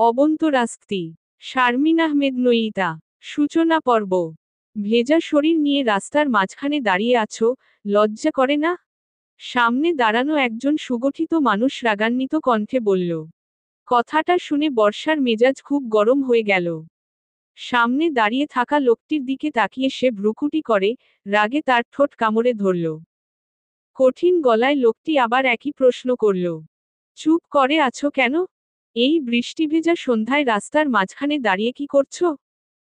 অবন্তরাস্তি শারমিন আহমেদ নইতা সূচনা পর্ব। ভেজা শরীর নিয়ে রাস্তার মাঝখানে দাঁড়িয়ে আছো, লজ্জা করে না? সামনে দাঁড়ানো একজন সুগঠিত মানুষ রাগান্বিত কণ্ঠে বলল। কথাটা শুনে বর্ষার মেজাজ খুব গরম হয়ে গেল। সামনে দাঁড়িয়ে থাকা লোকটির দিকে তাকিয়ে সে ভ্রুকুটি করে, রাগে তার ঠোঁট কামড়ে ধরল। কঠিন গলায় লোকটি আবার একই প্রশ্ন করল। চুপ করে আছো কেন? এই বৃষ্টিভেজা সন্ধ্যায় রাস্তার মাঝখানে দাঁড়িয়ে কি করছো?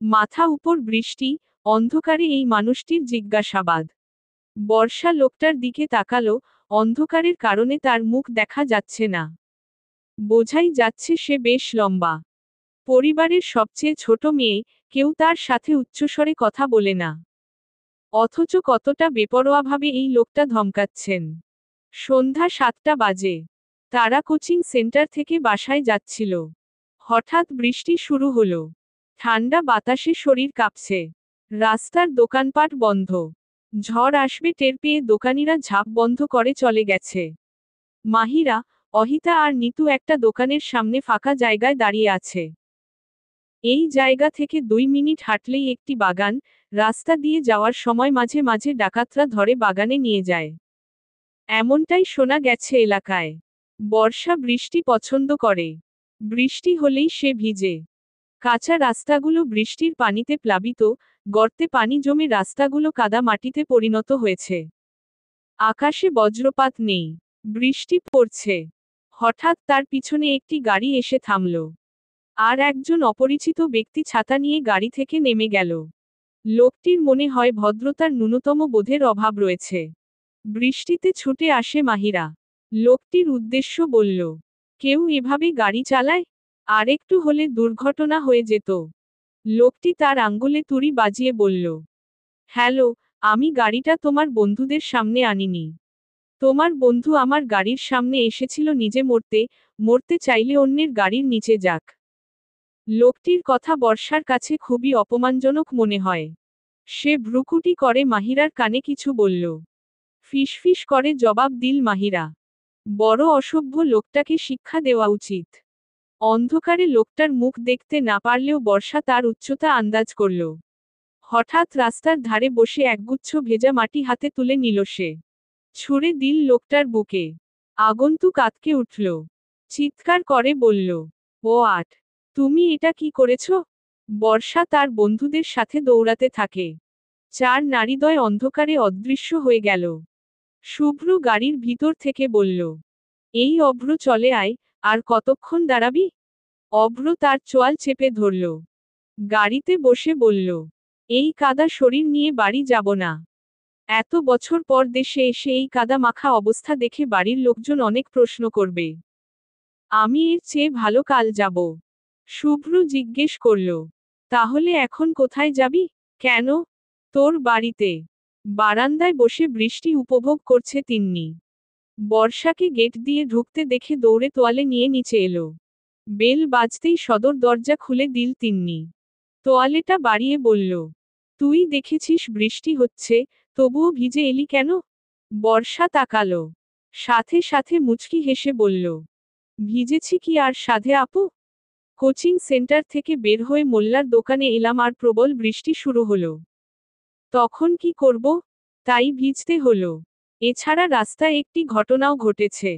মাথা উপর বৃষ্টি, অন্ধকারে এই মানুষটির জিজ্ঞাসাবাদ। বর্ষা লোকটার দিকে তাকালো, অন্ধকারের কারণে তার মুখ দেখা যাচ্ছে না। বোঝাই যাচ্ছে সে বেশ লম্বা। পরিবারের সবচেয়ে ছোট মেয়ে, কেউ তার সাথে উচ্চস্বরে কথা বলে না। অথচ কতটা বেপরোয়াভাবে এই লোকটা ধমকাচ্ছেন। সন্ধ্যা 7টা বাজে। তারা কোচিং সেন্টার থেকে বাসায় যাচ্ছিল। হঠাৎ বৃষ্টি শুরু হলো। ঠান্ডা বাতাসে শরীর কাঁপছে। রাস্তার দোকানপাট বন্ধ। ঝড় আসবে টের পেয়ে দোকানিরা ঝাঁপ বন্ধ করে চলে গেছে। মাহিরা, অহিতা আর নিতু একটা দোকানের সামনে ফাঁকা জায়গায় দাঁড়িয়ে আছে। এই জায়গা থেকে 2 মিনিট হাঁটলেই একটি বাগান, রাস্তা দিয়ে যাওয়ার সময় মাঝে মাঝে ডাকাতরা ধরে বাগানে নিয়ে যায়। এমনটাই শোনা গেছে এলাকায়। বর্ষা বৃষ্টি পছন্দ করে। বৃষ্টি হলেই সে ভিজে। কাঁচা রাস্তাগুলো বৃষ্টির পানিতে প্লাবিত, গর্তে পানি জমে রাস্তাগুলো কাদা মাটিতে পরিণত হয়েছে। আকাশে বজ্রপাত নেই। বৃষ্টি পড়ছে। হঠাৎ তার পিছনে একটি গাড়ি এসে থামল। আর একজন অপরিচিত ব্যক্তি ছাতা নিয়ে গাড়ি থেকে নেমে গেল। লোকটির মনে হয় ভদ্রতার ন্যূনতম বোধের অভাব রয়েছে। বৃষ্টিতে ছুটে আসে মাহিরা। লোকটির উদ্দেশ্য বলল, কেউ এভাবে গাড়ি চালায়? আরেকটু হলে দুর্ঘটনা হয়ে যেত। লোকটি তার আঙ্গুলে তুড়ি বাজিয়ে বলল, হ্যালো, আমি গাড়িটা তোমার বন্ধুদের সামনে আনিনি। তোমার বন্ধু আমার গাড়ির সামনে এসেছিল নিজে মরতে, মরতে চাইলে অন্যের গাড়ির নিচে যাক। লোকটির কথা বর্ষার কাছে খুবই অপমানজনক মনে হয়। সে ভ্রুকুটি করে মাহিরার কানে কিছু বলল। ফিসফিস করে জবাব দিল মাহিরা, বড় অসভ্য, লোকটাকে শিক্ষা দেওয়া উচিত। অন্ধকারে লোকটার মুখ দেখতে না পারলেও বর্ষা তার উচ্চতা আন্দাজ করল। হঠাৎ রাস্তার ধারে বসে একগুচ্ছ ভেজা মাটি হাতে তুলে নিল সে। ছুঁড়ে দিল লোকটার বুকে। আগন্তুক আঁতকে উঠল। চিৎকার করে বলল, ও আট, তুমি এটা কি করেছ? বর্ষা তার বন্ধুদের সাথে দৌড়াতে থাকে। 4 নারীদ্বয় অন্ধকারে অদৃশ্য হয়ে গেল। শুভ্র গাড়ির ভিতর থেকে বলল, এই অভ্র চলে আয়, আর কতক্ষণ দাঁড়াবি? অভ্র তার চোয়াল চেপে ধরল। গাড়িতে বসে বলল, এই কাদা শরীর নিয়ে বাড়ি যাব না। এত বছর পর দেশে এসে এই কাদা মাখা অবস্থা দেখে বাড়ির লোকজন অনেক প্রশ্ন করবে। আমি এর চেয়ে ভালো কাল যাব। শুভ্র জিজ্ঞেস করল, তাহলে এখন কোথায় যাবি? কেন? তোর বাড়িতে। বারান্দায় বসে বৃষ্টি উপভোগ করছে তিন্নি। বর্ষাকে গেট দিয়ে ঢুকতে দেখে দৌড়ে তোয়ালে নিয়ে নিচে এলো। বেল বাজতেই সদর দরজা খুলে দিল তিন্নি। তোয়ালেটা বাড়িয়ে বলল, তুই দেখেছিস বৃষ্টি হচ্ছে, তবুও ভিজে এলি কেন? বর্ষা তাকালো। সাথে সাথে মুচকি হেসে বলল, ভিজেছি কি আর সাধে আপু? কোচিং সেন্টার থেকে বের হয়ে মোল্লার দোকানে এলাম আর প্রবল বৃষ্টি শুরু হলো। তখন কি করব? তাই ভিজতে হলো। এছাড়া রাস্তায় একটি ঘটনাও ঘটেছে।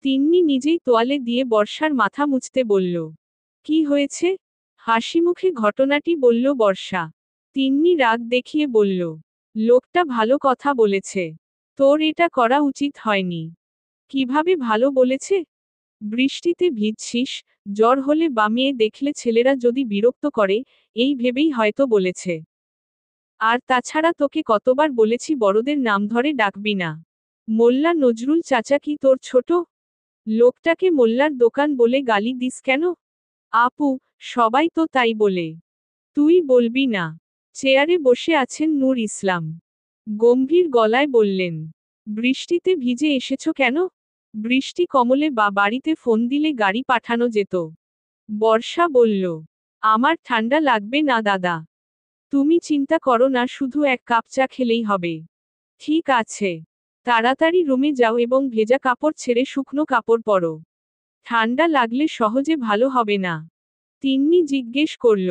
তিন্নি নিজেই তোয়ালে দিয়ে বর্ষার মাথা মুছতে বলল। কি হয়েছে? হাসিমুখে ঘটনাটি বলল বর্ষা। তিন্নি রাগ দেখিয়ে বলল, লোকটা ভালো কথা বলেছে। তোর এটা করা উচিত হয়নি। কিভাবে ভালো বলেছে? বৃষ্টিতে ভিজছিস, জ্বর হলে বা মেয়ে দেখলে ছেলেরা যদি বিরক্ত করে, এই ভেবেই হয়তো বলেছে। আর তাছাড়া তোকে কতবার বলেছি বড়দের নাম ধরে ডাকবি না। মোল্লা নজরুল চাচা কি তোর ছোট? লোকটাকে মোল্লার দোকান বলে গালি দিস কেন? আপু, সবাই তো তাই বলে। তুই বলবি না? চেয়ারে বসে আছেন নূর ইসলাম। গম্ভীর গলায় বললেন, বৃষ্টিতে ভিজে এসেছো কেন? বৃষ্টি কমলে বা বাড়িতে ফোন দিলে গাড়ি পাঠানো যেত। বর্ষা বলল, আমার ঠান্ডা লাগবে না দাদা। তুমি চিন্তা করো না, শুধু 1 কাপ চা খেলেই হবে। ঠিক আছে। তাড়াতাড়ি রুমে যাও এবং ভেজা কাপড় ছেড়ে শুকনো কাপড় পরো। ঠান্ডা লাগলে সহজে ভালো হবে না। তিন্নি জিজ্ঞেস করল,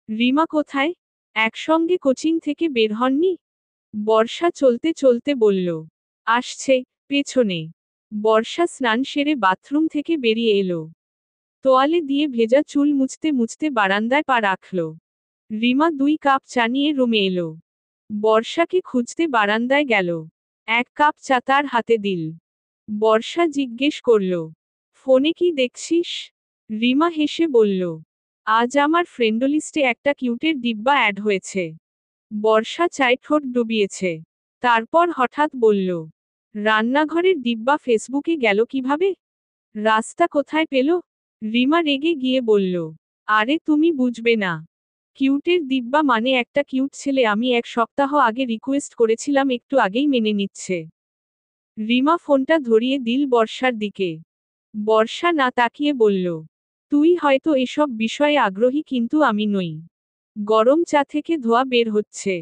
রিমা কোথায়? একসঙ্গে কোচিং থেকে বের হননি? বর্ষা চলতে চলতে বলল, আসছে, পেছনে। বর্ষা স্নান সেরে বাথরুম থেকে বেরিয়ে এলো। তোয়ালে দিয়ে ভেজা চুল মুছতে মুছতে বারান্দায় পা রাখল। রিমা 2 কাপ চা নিয়ে রুমে এলো। বর্ষাকে খুঁজতে বারান্দায় গেল। 1 কাপ চা তার হাতে দিল। বর্ষা জিজ্ঞেস করল, ফোনে কি দেখছিস? রিমা হেসে বলল, আজ আমার ফ্রেন্ডলিস্টে একটা কিউটের ডিব্বা অ্যাড হয়েছে। বর্ষা চায়ে ঠোঁট ডুবিয়েছে। তারপর হঠাৎ বলল, রান্নাঘরের ডিব্বা ফেসবুকে গেল কিভাবে? রাস্তা কোথায় পেল? রিমা রেগে গিয়ে বলল, আরে তুমি বুঝবে না। কিউটের দিব্যা মানে একটা কিউট ছেলে আমি 1 সপ্তাহ আগে রিকোয়েস্ট করেছিলাম একটু আগেই মেনে নিচ্ছে। রিমা ফোনটা ধরিয়ে দিল বর্ষার দিকে। বর্ষা না তাকিয়ে বলল, তুই হয়তো এসব বিষয়ে আগ্রহী কিন্তু আমি নই। গরম চা থেকে ধোঁয়া বের হচ্ছে।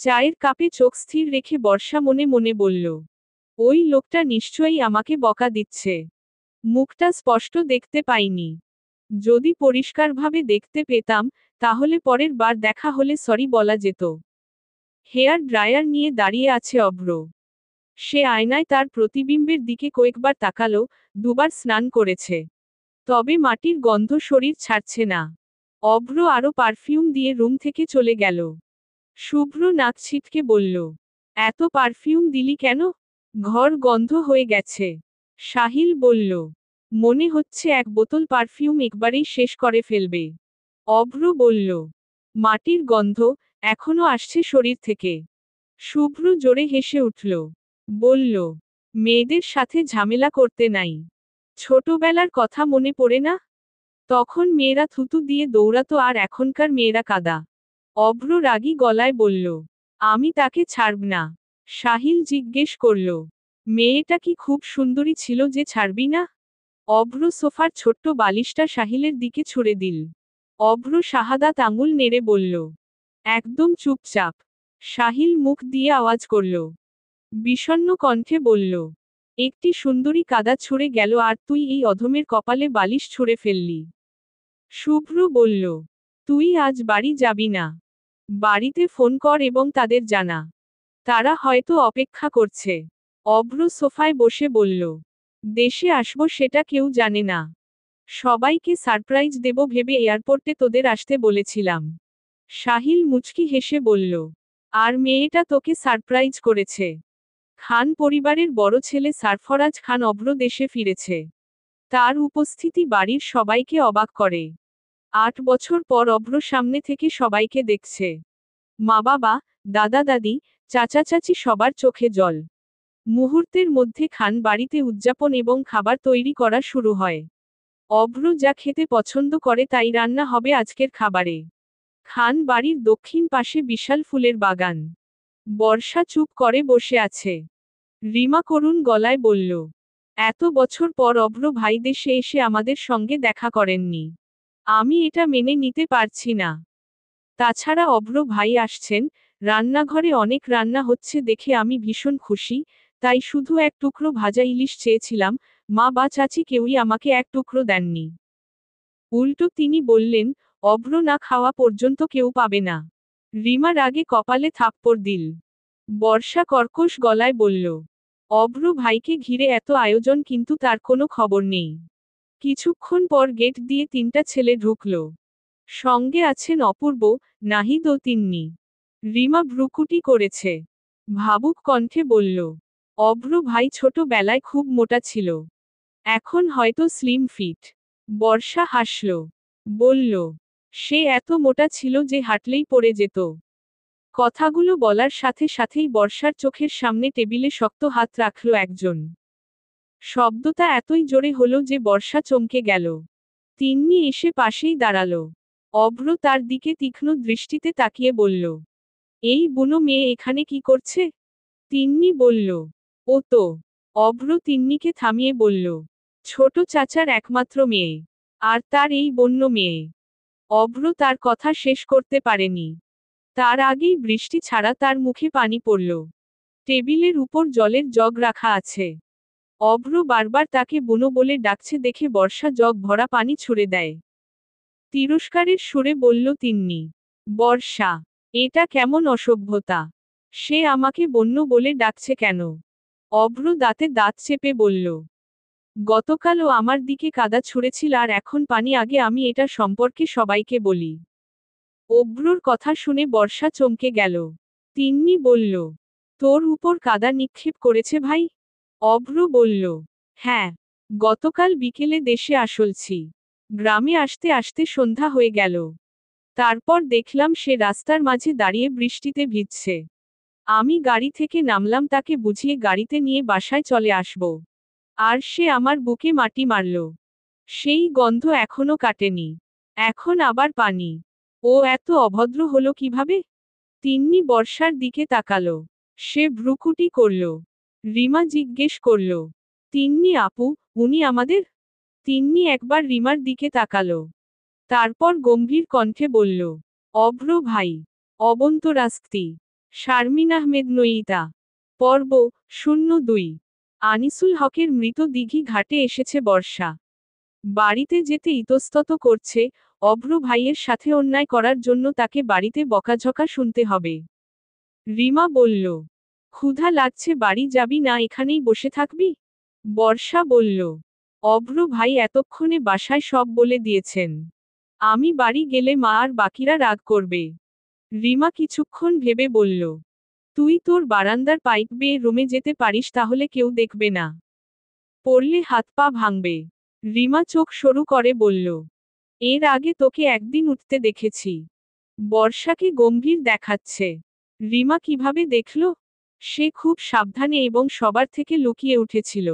চায়ের কাপে চোখ স্থির রেখে বর্ষা মনে মনে বলল, ওই লোকটা নিশ্চয়ই আমাকে বকা দিচ্ছে। মুখটা স্পষ্ট দেখতে পাইনি। যদি পরিষ্কারভাবে দেখতে পেতাম, তাহলে পরের বার দেখা হলে সরি বলা যেত। হেয়ার ড্রায়ার নিয়ে দাঁড়িয়ে আছে অভ্র। সে আয়নায় তার প্রতিবিম্বের দিকে কয়েকবার তাকালো, 2বার স্নান করেছে। তবে মাটির গন্ধ শরীর ছাড়ছে না। অভ্র আরো পারফিউম দিয়ে রুম থেকে চলে গেল। শুভ্র নাক ছিটকে বলল, এত পারফিউম দিলি কেন? ঘর গন্ধ হয়ে গেছে। সাহিল বলল, মনে হচ্ছে 1 বোতল পারফিউম একবারেই শেষ করে ফেলবে। অভ্র বলল, মাটির গন্ধ, এখনো আসছে শরীর থেকে। শুভ্র জোরে হেসে উঠল। বলল, মেয়েদের সাথে ঝামেলা করতে নাই। ছোটবেলার কথা মনে পড়ে না? তখন মেয়েরা থুতু দিয়ে দৌড়াতো আর এখনকার মেয়েরা কাদা। অভ্র রাগী গলায় বলল, আমি তাকে ছাড়ব না। সাহিল জিজ্ঞেস করল, মেয়েটা কি খুব সুন্দরী ছিল যে ছাড়বি না? অভ্র সোফার ছোট্ট বালিশটা সাহিলের দিকে ছুড়ে দিল। অভ্র শাহাদাত আঙুল নেড়ে বলল, একদম চুপচাপ। সাহিল মুখ দিয়ে আওয়াজ করল। বিষণ্ণ কণ্ঠে বলল, একটি সুন্দরী কাদা ছুঁড়ে গেল আর তুই এই অধমের কপালে বালিশ ছুঁড়ে ফেললি। শুভ্র বলল, তুই আজ বাড়ি যাবি না। বাড়িতে ফোন কর এবং তাদের জানা। তারা হয়তো অপেক্ষা করছে। অভ্র সোফায় বসে বলল, দেশে আসবো সেটা কেউ জানে না। সবাইকে সারপ্রাইজ দেব ভেবে এয়ারপোর্টে তোদের আসতে বলেছিলাম। সাহিল মুচকি হেসে বলল, আর মেয়েটা তোকে সারপ্রাইজ করেছে। খান পরিবারের বড় ছেলে সারফরাজ খান অভ্র দেশে ফিরেছে। তার উপস্থিতি বাড়ির সবাইকে অবাক করে। 8 বছর পর অভ্র সামনে থেকে সবাইকে দেখছে। মা বাবা, দাদা দাদি, চাচা চাচি সবার চোখে জল। মুহূর্তের মধ্যে খান বাড়িতে উদযাপন এবং খাবার তৈরি করা শুরু হয়। অভ্র যা খেতে পছন্দ করে তাই রান্না হবে আজকের খাবারে। খান বাড়ির দক্ষিণ পাশে বিশাল ফুলের বাগান। বর্ষা চুপ করে বসে আছে। রিমা করুণ গলায় বলল, এত বছর পর অভ্র ভাই দেশে এসে আমাদের সঙ্গে দেখা করেননি। আমি এটা মেনে নিতে পারছি না। তাছাড়া অভ্র ভাই আসছেন, রান্নাঘরে অনেক রান্না হচ্ছে দেখে আমি ভীষণ খুশি, তাই শুধু 1 টুকরো ভাজা ইলিশ চেয়েছিলাম, মা বা চাচি কেউই আমাকে 1 টুকরো দেননি। উল্টো তিনি বললেন, অভ্র না খাওয়া পর্যন্ত কেউ পাবে না। রিমা রাগে কপালে থাপ্পড় দিল। বর্ষা কর্কশ গলায় বলল, অভ্র ভাইকে ঘিরে এত আয়োজন কিন্তু তার কোনো খবর নেই। কিছুক্ষণ পর গেট দিয়ে 3টা ছেলে ঢুকল। সঙ্গে আছেন অপূর্ব, নাহিদ ও তিন্নি। রিমা ভ্রুকুটি করেছে। ভাবুক কণ্ঠে বলল, অভ্র ভাই ছোটবেলায় খুব মোটা ছিল। এখন হয়তো স্লিম ফিট। বর্ষা হাসল। বলল, সে এত মোটা ছিল যে হাঁটলেই পড়ে যেত। কথাগুলো বলার সাথে সাথেই বর্ষার চোখের সামনে টেবিলে শক্ত হাত রাখল একজন। শব্দটা এতই জোরে হলো যে বর্ষা চমকে গেল। তিন্নি এসে পাশেই দাঁড়ালো। অভ্র তার দিকে তীক্ষ্ণ দৃষ্টিতে তাকিয়ে বলল, এই বুনো মেয়ে এখানে কি করছে? তিন্নি বলল, ও তো। অভ্র তিন্নিকে থামিয়ে বলল, ছোট চাচার একমাত্র মেয়ে। আর তার এই বন্য মেয়ে। অভ্র তার কথা শেষ করতে পারেনি। তার আগেই বৃষ্টি ছাড়া তার মুখে পানি পড়ল। টেবিলের উপর জলের জগ রাখা আছে। অভ্র বারবার তাকে বুনো বলে ডাকছে দেখে বর্ষা জগ ভরা পানি ছুঁড়ে দেয়। তিরস্কারের সুরে বলল তিন্নি। বর্ষা, এটা কেমন অসভ্যতা? সে আমাকে বন্য বলে ডাকছে কেন? অভ্র দাঁতে দাঁত চেপে বলল। গতকালও আমার দিকে কাদা ছুঁড়েছিল আর এখন পানি, আগে আমি এটা সম্পর্কে সবাইকে বলি। অভ্রর কথা শুনে বর্ষা চমকে গেল। তিন্নি বলল, তোর উপর কাদা নিক্ষেপ করেছে ভাই? অভ্র বলল, হ্যাঁ, গতকাল বিকেলে দেশে আসলছি। গ্রামে আসতে আসতে সন্ধ্যা হয়ে গেল। তারপর দেখলাম সে রাস্তার মাঝে দাঁড়িয়ে বৃষ্টিতে ভিজছে। আমি গাড়ি থেকে নামলাম তাকে বুঝিয়ে গাড়িতে নিয়ে বাসায় চলে আসব। আর সে আমার বুকে মাটি মারল। সেই গন্ধ এখনো কাটেনি। এখন আবার পানি। ও এত অভদ্র হলো কিভাবে? তিন্নি বর্ষার দিকে তাকালো। সে ভ্রুকুটি করল। রিমা জিজ্ঞেস করল, তিন্নি আপু, উনি আমাদের? তিন্নি একবার রিমার দিকে তাকালো। তারপর গম্ভীর কণ্ঠে বলল, অভ্র ভাই। অবন্তরাস্তি। শারমিন আহমেদ নইতা। পর্ব ০২। আনিসুল হকের মৃত দিঘি ঘাটে এসেছে বর্ষা। বাড়িতে যেতে ইতস্তত করছে, অভ্র ভাইয়ের সাথে অন্যায় করার জন্য তাকে বাড়িতে বকাঝকা শুনতে হবে। রিমা বলল, ক্ষুধা লাগছে, বাড়ি যাবি না এখানেই বসে থাকবি? বর্ষা বলল, অভ্র ভাই এতক্ষণে বাসায় সব বলে দিয়েছেন। আমি বাড়ি গেলে মা আর বাকিরা রাগ করবে। রিমা কিছুক্ষণ ভেবে বলল, তুই তোর বারান্দার পাইপ বেয়ে রুমে যেতে পারিস, তাহলে কেউ দেখবে না। পড়লে হাত পা ভাঙবে। রিমা চোখ সরু করে বলল, এর আগে তোকে একদিন উঠতে দেখেছি। বর্ষাকে গম্ভীর দেখাচ্ছে। রিমা কিভাবে দেখল? সে খুব সাবধানে এবং সবার থেকে লুকিয়ে উঠেছিল।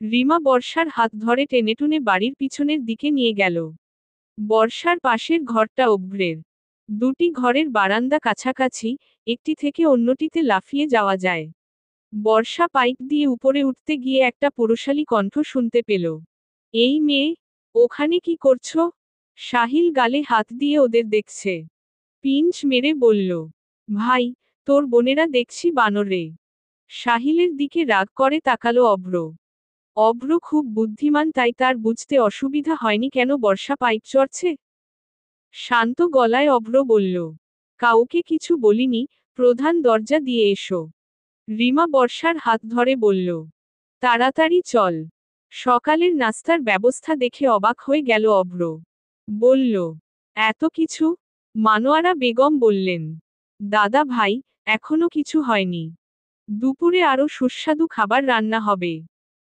রিমা বর্ষার হাত ধরে টেনেটুনে বাড়ির পিছনের দিকে নিয়ে গেল। বর্ষার পাশের ঘরটা অভ্রের। দুটি ঘরের বারান্দা কাছাকাছি, একটি থেকে অন্যটিতে লাফিয়ে যাওয়া যায়। বর্ষা পাইপ দিয়ে উপরে উঠতে গিয়ে একটা পুরুষালী কণ্ঠ শুনতে পেল। এই মেয়ে, ওখানে কি করছো? সাহিল গালে হাত দিয়ে ওদের দেখছে। পিঞ্চ মেরে বলল, ভাই, তোর বোনেরা দেখছি বানরে। সাহিলের দিকে রাগ করে তাকালো অভ্র। অভ্র খুব বুদ্ধিমান, তাই তার বুঝতে অসুবিধা হয়নি কেন বর্ষা পাইপ চড়ছে। শান্ত গলায় অভ্র বলল, কাউকে কিছু বলিনি, প্রধান দরজা দিয়ে এসো। রিমা বর্ষার হাত ধরে বলল, তাড়াতাড়ি চল। সকালের নাস্তার ব্যবস্থা দেখে অবাক হয়ে গেল অভ্র। বলল, এত কিছু? মানোয়ারা বেগম বললেন, দাদা ভাই, এখনো কিছু হয়নি। দুপুরে আরো সুস্বাদু খাবার রান্না হবে।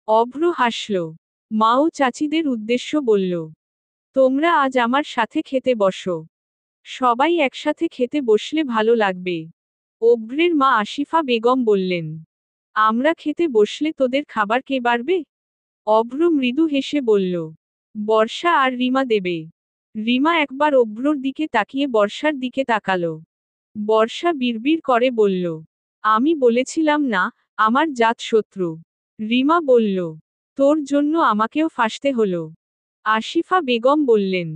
অভ্র হাসল। মা ও চাচিদের উদ্দেশ্য বলল, তোমরা আজ আমার সাথে খেতে বসো। সবাই একসাথে খেতে বসলে ভালো লাগবে। অভ্রের মা আসিফা বেগম বললেন, আমরা খেতে বসলে তোদের খাবার কে বাড়বে? অভ্র মৃদু হেসে বলল, বর্ষা আর রিমা দেবে। রিমা একবার অভ্রর দিকে তাকিয়ে বর্ষার দিকে তাকালো। বর্ষা বিড়বিড় করে বলল, আমি বলেছিলাম না, আমার জাত শত্রু। রিমা বলল, তোর জন্য আমাকেও ফাঁসতে হলো। আসিফা বেগম বললেন,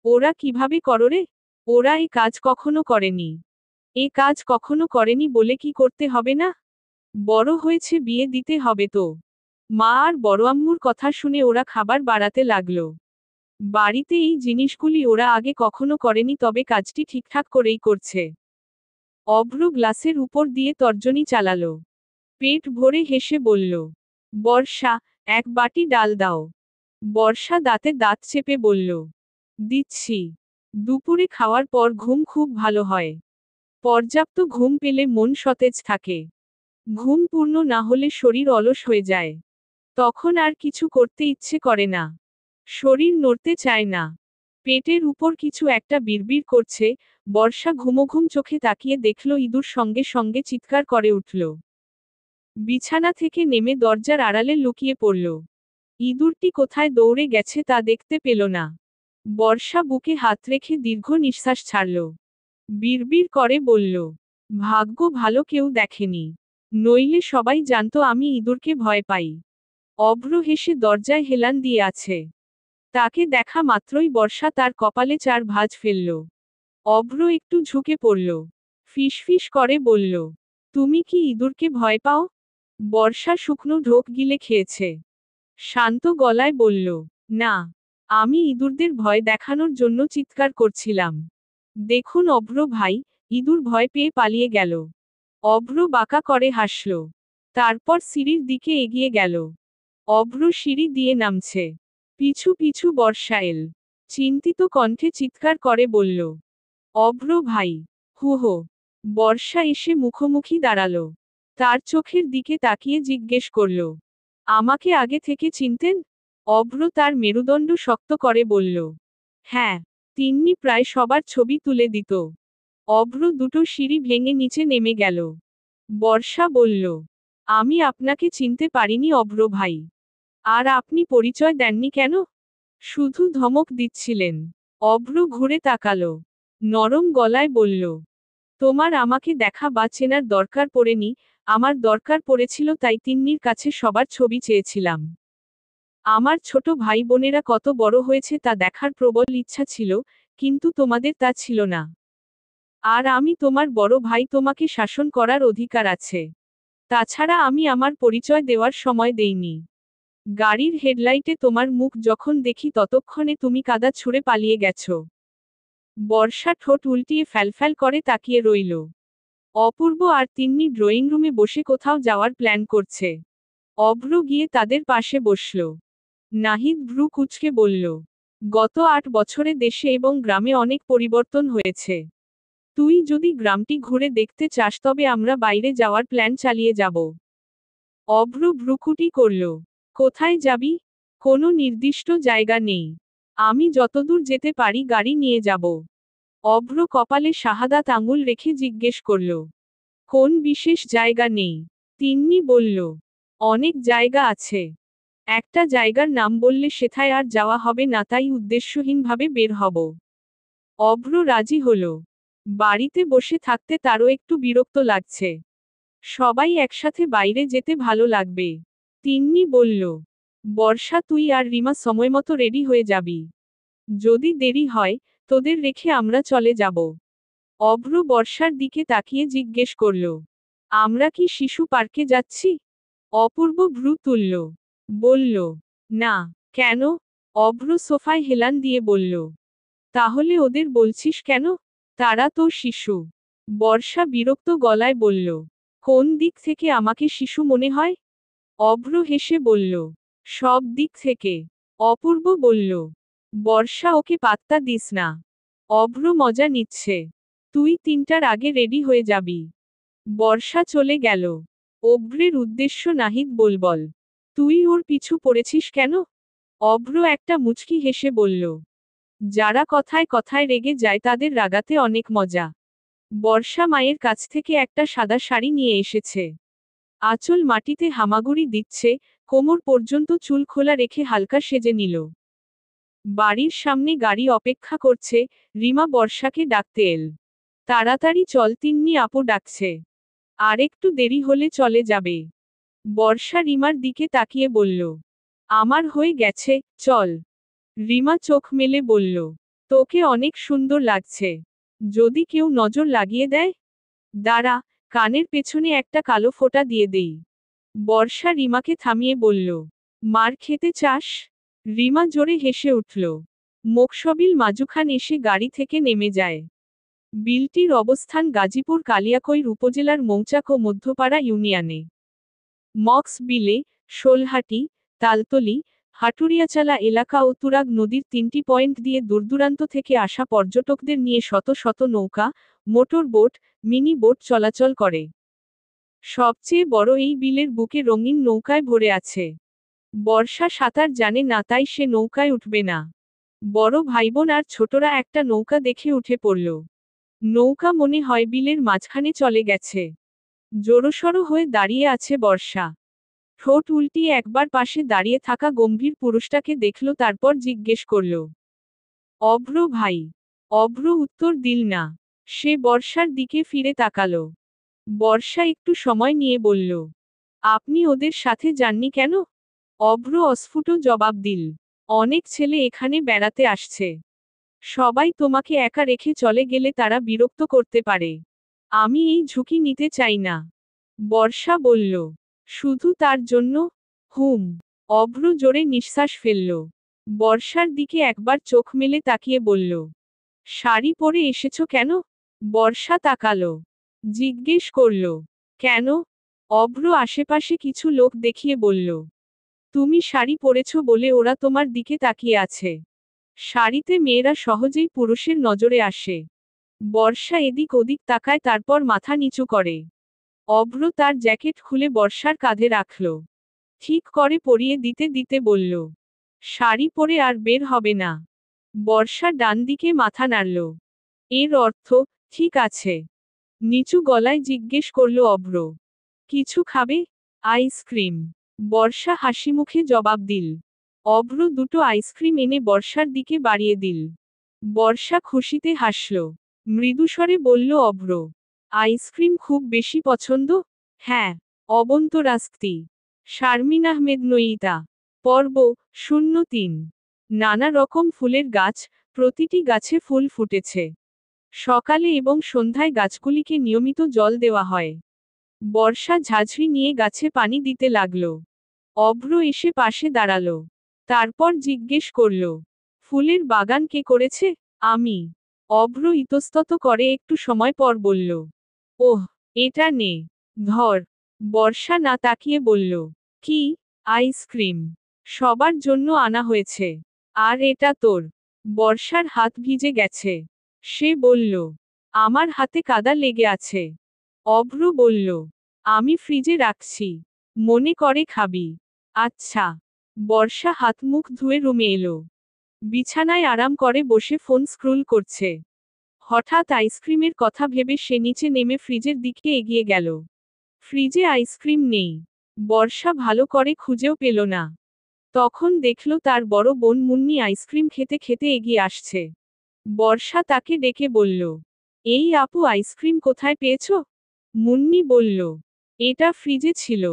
ওরা কিভাবে কররে? ওরা এ কাজ কখনো করেনি। এ কাজ কখনো করেনি বলে কি করতে হবে না? বড় হয়েছে, বিয়ে দিতে হবে তো। মা আর বড় আম্মুর কথা শুনে ওরা খাবার বাড়াতে লাগলো। বাড়িতে এই জিনিসগুলি ওরা আগে কখনো করেনি, তবে কাজটি ঠিকঠাক করেই করছে। অভ্র গ্লাসের উপর দিয়ে তর্জনী চালালো। পেট ভরে হেসে বলল, বর্ষা, এক বাটি ডাল দাও। বর্ষা দাঁতে দাঁত চেপে বলল, দিচ্ছি। দুপুরে খাওয়ার পর ঘুম খুব ভালো হয়। পর্যাপ্ত ঘুম পেলে মন সতেজ থাকে। ঘুম পূর্ণ না হলে শরীর অলস হয়ে যায়। তখন আর কিছু করতে ইচ্ছে করে না। শরীর নড়তে চায় না। পেটের উপর কিছু একটা বিড়বিড় করছে। বর্ষা ঘুমোঘুম চোখে তাকিয়ে দেখল ইঁদুর সঙ্গে সঙ্গে চিৎকার করে উঠল। বিছানা থেকে নেমে দরজার আড়ালে লুকিয়ে পড়ল। ইঁদুরটি কোথায় দৌড়ে গেছে তা দেখতে পেল না। বর্ষা বুকে হাত রেখে দীর্ঘ নিঃশ্বাস ছাড়ল। বিড়বিড় করে বলল, ভাগ্য ভালো কেউ দেখেনি, নইলে সবাই জানতো আমি ইঁদুরকে ভয় পাই। অভ্র হেসে দরজায় হেলান দিয়ে আছে। তাকে দেখা মাত্রই বর্ষা তার কপালে 4 ভাঁজ ফেলল। অভ্র একটু ঝুঁকে পড়ল। ফিসফিস করে বলল, তুমি কি ইঁদুরকে ভয় পাও? বর্ষা শুকনো ঢোক গিলে খেয়েছে। শান্ত গলায় বলল, না, আমি ইঁদুরদের ভয় দেখানোর জন্য চিৎকার করছিলাম। দেখুন অভ্র ভাই, ইঁদুর ভয় পেয়ে পালিয়ে গেল। অভ্র বাঁকা করে হাসল। তারপর সিঁড়ির দিকে এগিয়ে গেল। অভ্র সিঁড়ি দিয়ে নামছে। পিছু পিছু বর্ষা এল। চিন্তিত কণ্ঠে চিৎকার করে বলল, অভ্র ভাই, হুহো। বর্ষা এসে মুখোমুখি দাঁড়ালো। তার চোখের দিকে তাকিয়ে জিজ্ঞেস করল, আমাকে আগে থেকে চিনতেন? অভ্র তার মেরুদণ্ড শক্ত করে বলল, হ্যাঁ, তিন্নি প্রায় সবার ছবি তুলে দিত। অভ্র দুটো সিঁড়ি ভেঙে নিচে নেমে গেল। বর্ষা বলল, আমি আপনাকে চিনতে পারিনি অভ্র ভাই। আর আপনি পরিচয় দেননি কেন? শুধু ধমক দিচ্ছিলেন। অভ্র ঘুরে তাকালো। নরম গলায় বলল, তোমার আমাকে দেখা বা চেনার দরকার পড়েনি, আমার দরকার পড়েছিল তাই তিন্নির কাছে সবার ছবি চেয়েছিলাম। আমার ছোট ভাই বোনেরা কত বড় হয়েছে তা দেখার প্রবল ইচ্ছা ছিল, কিন্তু তোমাদের তা ছিল না। আর আমি তোমার বড় ভাই, তোমাকে শাসন করার অধিকার আছে। তাছাড়া আমি আমার পরিচয় দেওয়ার সময় দেইনি। গাড়ির হেডলাইটে তোমার মুখ যখন দেখি ততক্ষণে তুমি কাদা ছুঁড়ে পালিয়ে গেছো। বর্ষা ঠোঁট উল্টিয়ে ফ্যালফ্যাল করে তাকিয়ে রইল। অপূর্ব আর তিন্নি ড্রয়িং রুমে বসে কোথাও যাওয়ার প্ল্যান করছে। অভ্র গিয়ে তাদের পাশে বসল। নাহিদ ভ্রু কুঁচকে বলল, গত 8 বছরে দেশে এবং গ্রামে অনেক পরিবর্তন হয়েছে। তুই যদি গ্রামটি ঘুরে দেখতে চাস তবে আমরা বাইরে যাওয়ার প্ল্যান চালিয়ে যাব। অভ্র ভ্রুকুটি করল। কোথায় যাবি? কোনো নির্দিষ্ট জায়গা নেই। আমি যতদূর যেতে পারি গাড়ি নিয়ে যাব। অভ্র কপালে শাহাদাত আঙুল রেখে জিজ্ঞেস করল, কোন বিশেষ জায়গা নেই? তিন্নি বলল, অনেক জায়গা আছে। একটা জায়গার নাম বললে সেথায় আর যাওয়া হবে না, তাই উদ্দেশ্যহীনভাবে বের হব। অভ্র রাজি হল। বাড়িতে বসে থাকতে তারও একটু বিরক্ত লাগছে। সবাই একসাথে বাইরে যেতে ভালো লাগবে। তিন্নি বলল, বর্ষা তুই আর রিমা সময়মতো রেডি হয়ে যাবি। যদি দেরি হয়, তোদের রেখে আমরা চলে যাব। অভ্র বর্ষার দিকে তাকিয়ে জিজ্ঞেস করল, আমরা কি শিশু পার্কে যাচ্ছি? অপূর্ব ভ্রু তুলল। বলল, না। কেন? অভ্র সোফায় হেলান দিয়ে বলল, তাহলে ওদের বলছিস কেন? তারা তো শিশু। বর্ষা বিরক্ত গলায় বলল, কোন দিক থেকে আমাকে শিশু মনে হয়? অভ্র হেসে বলল, সব দিক থেকে। অপূর্ব বলল, বর্ষা ওকে পাত্তা দিস না। অভ্র মজা নিচ্ছে। তুই 3টার আগে রেডি হয়ে যাবি। বর্ষা চলে গেল। অভ্রের উদ্দেশ্য নাহিদ বলবল, তুই ওর পিছু পড়েছিস কেন? অভ্র একটা মুচকি হেসে বলল, যারা কথায় কথায় রেগে যায় তাদের রাগাতে অনেক মজা। বর্ষা মায়ের কাছ থেকে একটা সাদা শাড়ি নিয়ে এসেছে। আঁচল মাটিতে হামাগুড়ি দিচ্ছে, কোমর পর্যন্ত চুল খোলা রেখে হালকা সেজে নিল। বাড়ির সামনে গাড়ি অপেক্ষা করছে, রিমা বর্ষাকে ডাকতে এল। তাড়াতাড়ি চল, তিন্নি আপু ডাকছে। আর একটু দেরি হলে চলে যাবে। বর্ষা রিমার দিকে তাকিয়ে বলল, আমার হয়ে গেছে, চল। রিমা চোখ মেলে বলল, তোকে অনেক সুন্দর লাগছে। যদি কেউ নজর লাগিয়ে দেয়? দাঁড়া, কানের পেছনে একটা কালো ফোঁটা দিয়ে দেই। বর্ষা রিমাকে থামিয়ে বলল, মার খেতে চাস? রিমা জোরে হেসে উঠল। মোকসবিল মাজুখান এসে গাড়ি থেকে নেমে যায়। বিলটির অবস্থান গাজীপুর কালিয়াকৈর উপজেলার মৌচাক ও মধ্যপাড়া ইউনিয়নে। মক্স বিলে, শোলহাটি, তালতলি, হাটুরিয়াচালা এলাকা ও তুরাগ নদীর 3টি পয়েন্ট দিয়ে দূরদূরান্ত থেকে আসা পর্যটকদের নিয়ে শত শত নৌকা, মোটর বোট, মিনি বোট চলাচল করে। সবচেয়ে বড় এই বিলের বুকে রঙিন নৌকায় ভরে আছে। বর্ষা সাঁতার জানে না তাই সে নৌকায় উঠবে না। বড় ভাইবোন আর ছোটরা একটা নৌকা দেখে উঠে পড়ল। নৌকা মনে হয় বিলের মাঝখানে চলে গেছে। জড়সড় হয়ে দাঁড়িয়ে আছে বর্ষা। ঠোঁট উল্টিয়ে একবার পাশে দাঁড়িয়ে থাকা গম্ভীর পুরুষটাকে দেখল, তারপর জিজ্ঞেস করল, অভ্র ভাই? অভ্র উত্তর দিল না। সে বর্ষার দিকে ফিরে তাকালো। বর্ষা একটু সময় নিয়ে বলল, আপনি ওদের সাথে যাননি কেন? অভ্র অস্ফুট জবাব দিল, অনেক ছেলে এখানে বেড়াতে আসছে। সবাই তোমাকে একা রেখে চলে গেলে তারা বিরক্ত করতে পারে। আমি এই ঝুঁকি নিতে চাই না। বর্ষা বলল, শুধু তার জন্য? হুম। অভ্র জোরে নিঃশ্বাস ফেলল। বর্ষার দিকে একবার চোখ মেলে তাকিয়ে বলল, শাড়ি পরে এসেছো কেন? বর্ষা তাকালো। জিজ্ঞেস করল, কেন? অভ্র আশেপাশে কিছু লোক দেখিয়ে বলল, তুমি শাড়ি পরেছ বলে ওরা তোমার দিকে তাকিয়ে আছে। শাড়িতে মেয়েরা সহজেই পুরুষের নজরে আসে। বর্ষা এদিক ওদিক তাকায়, তারপর মাথা নিচু করে। অভ্র তার জ্যাকেট খুলে বর্ষার কাঁধে রাখল। ঠিক করে পরিয়ে দিতে দিতে বলল, শাড়ি পরে আর বের হবে না। বর্ষা ডান দিকে মাথা নাড়ল। এর অর্থ, ঠিক আছে। নিচু গলায় জিজ্ঞেস করল অভ্র, কিছু খাবে? আইসক্রিম। বর্ষা হাসিমুখে জবাব দিল। অভ্র দুটো আইসক্রিম এনে বর্ষার দিকে বাড়িয়ে দিল। বর্ষা খুশিতে হাসল। মৃদুস্বরে বলল অভ্র, আইসক্রিম খুব বেশি পছন্দ? হ্যাঁ। অবন্তরাস্তি। শারমিন আহমেদ নইতা। পর্ব 03। নানা রকম ফুলের গাছ, প্রতিটি গাছে ফুল ফুটেছে। সকালে এবং সন্ধ্যায় গাছগুলিকে নিয়মিত জল দেওয়া হয়। বর্ষা ঝাঁঝরি নিয়ে গাছে পানি দিতে লাগল। অভ্র এসে পাশে দাঁড়ালো। তারপর জিজ্ঞেস করল, ফুলের বাগান কে করেছে? আমি। অভ্র ইতস্তত করে একটু সময় পর বলল, ওহ, এটা নে। ধর। বর্ষা না তাকিয়ে বলল, কি? আইসক্রিম। সবার জন্য আনা হয়েছে। আর এটা তোর। বর্ষার হাত ভিজে গেছে। সে বলল, আমার হাতে কাদা লেগে আছে। অভ্র বলল, আমি ফ্রিজে রাখছি। মনে করে খাবি। আচ্ছা। বর্ষা হাত মুখ ধুয়ে রুমে এলো। বিছানায় আরাম করে বসে ফোন স্ক্রোল করছে। হঠাৎ আইসক্রিমের কথা ভেবে সে নিচে নেমে ফ্রিজের দিকে এগিয়ে গেল। ফ্রিজে আইসক্রিম নেই। বর্ষা ভালো করে খুঁজেও পেল না। তখন দেখল তার বড় বোন মুন্নি আইসক্রিম খেতে খেতে এগিয়ে আসছে। বর্ষা তাকে ডেকে বলল, এই আপু, আইসক্রিম কোথায় পেয়েছ? মুন্নি বলল, এটা ফ্রিজে ছিল।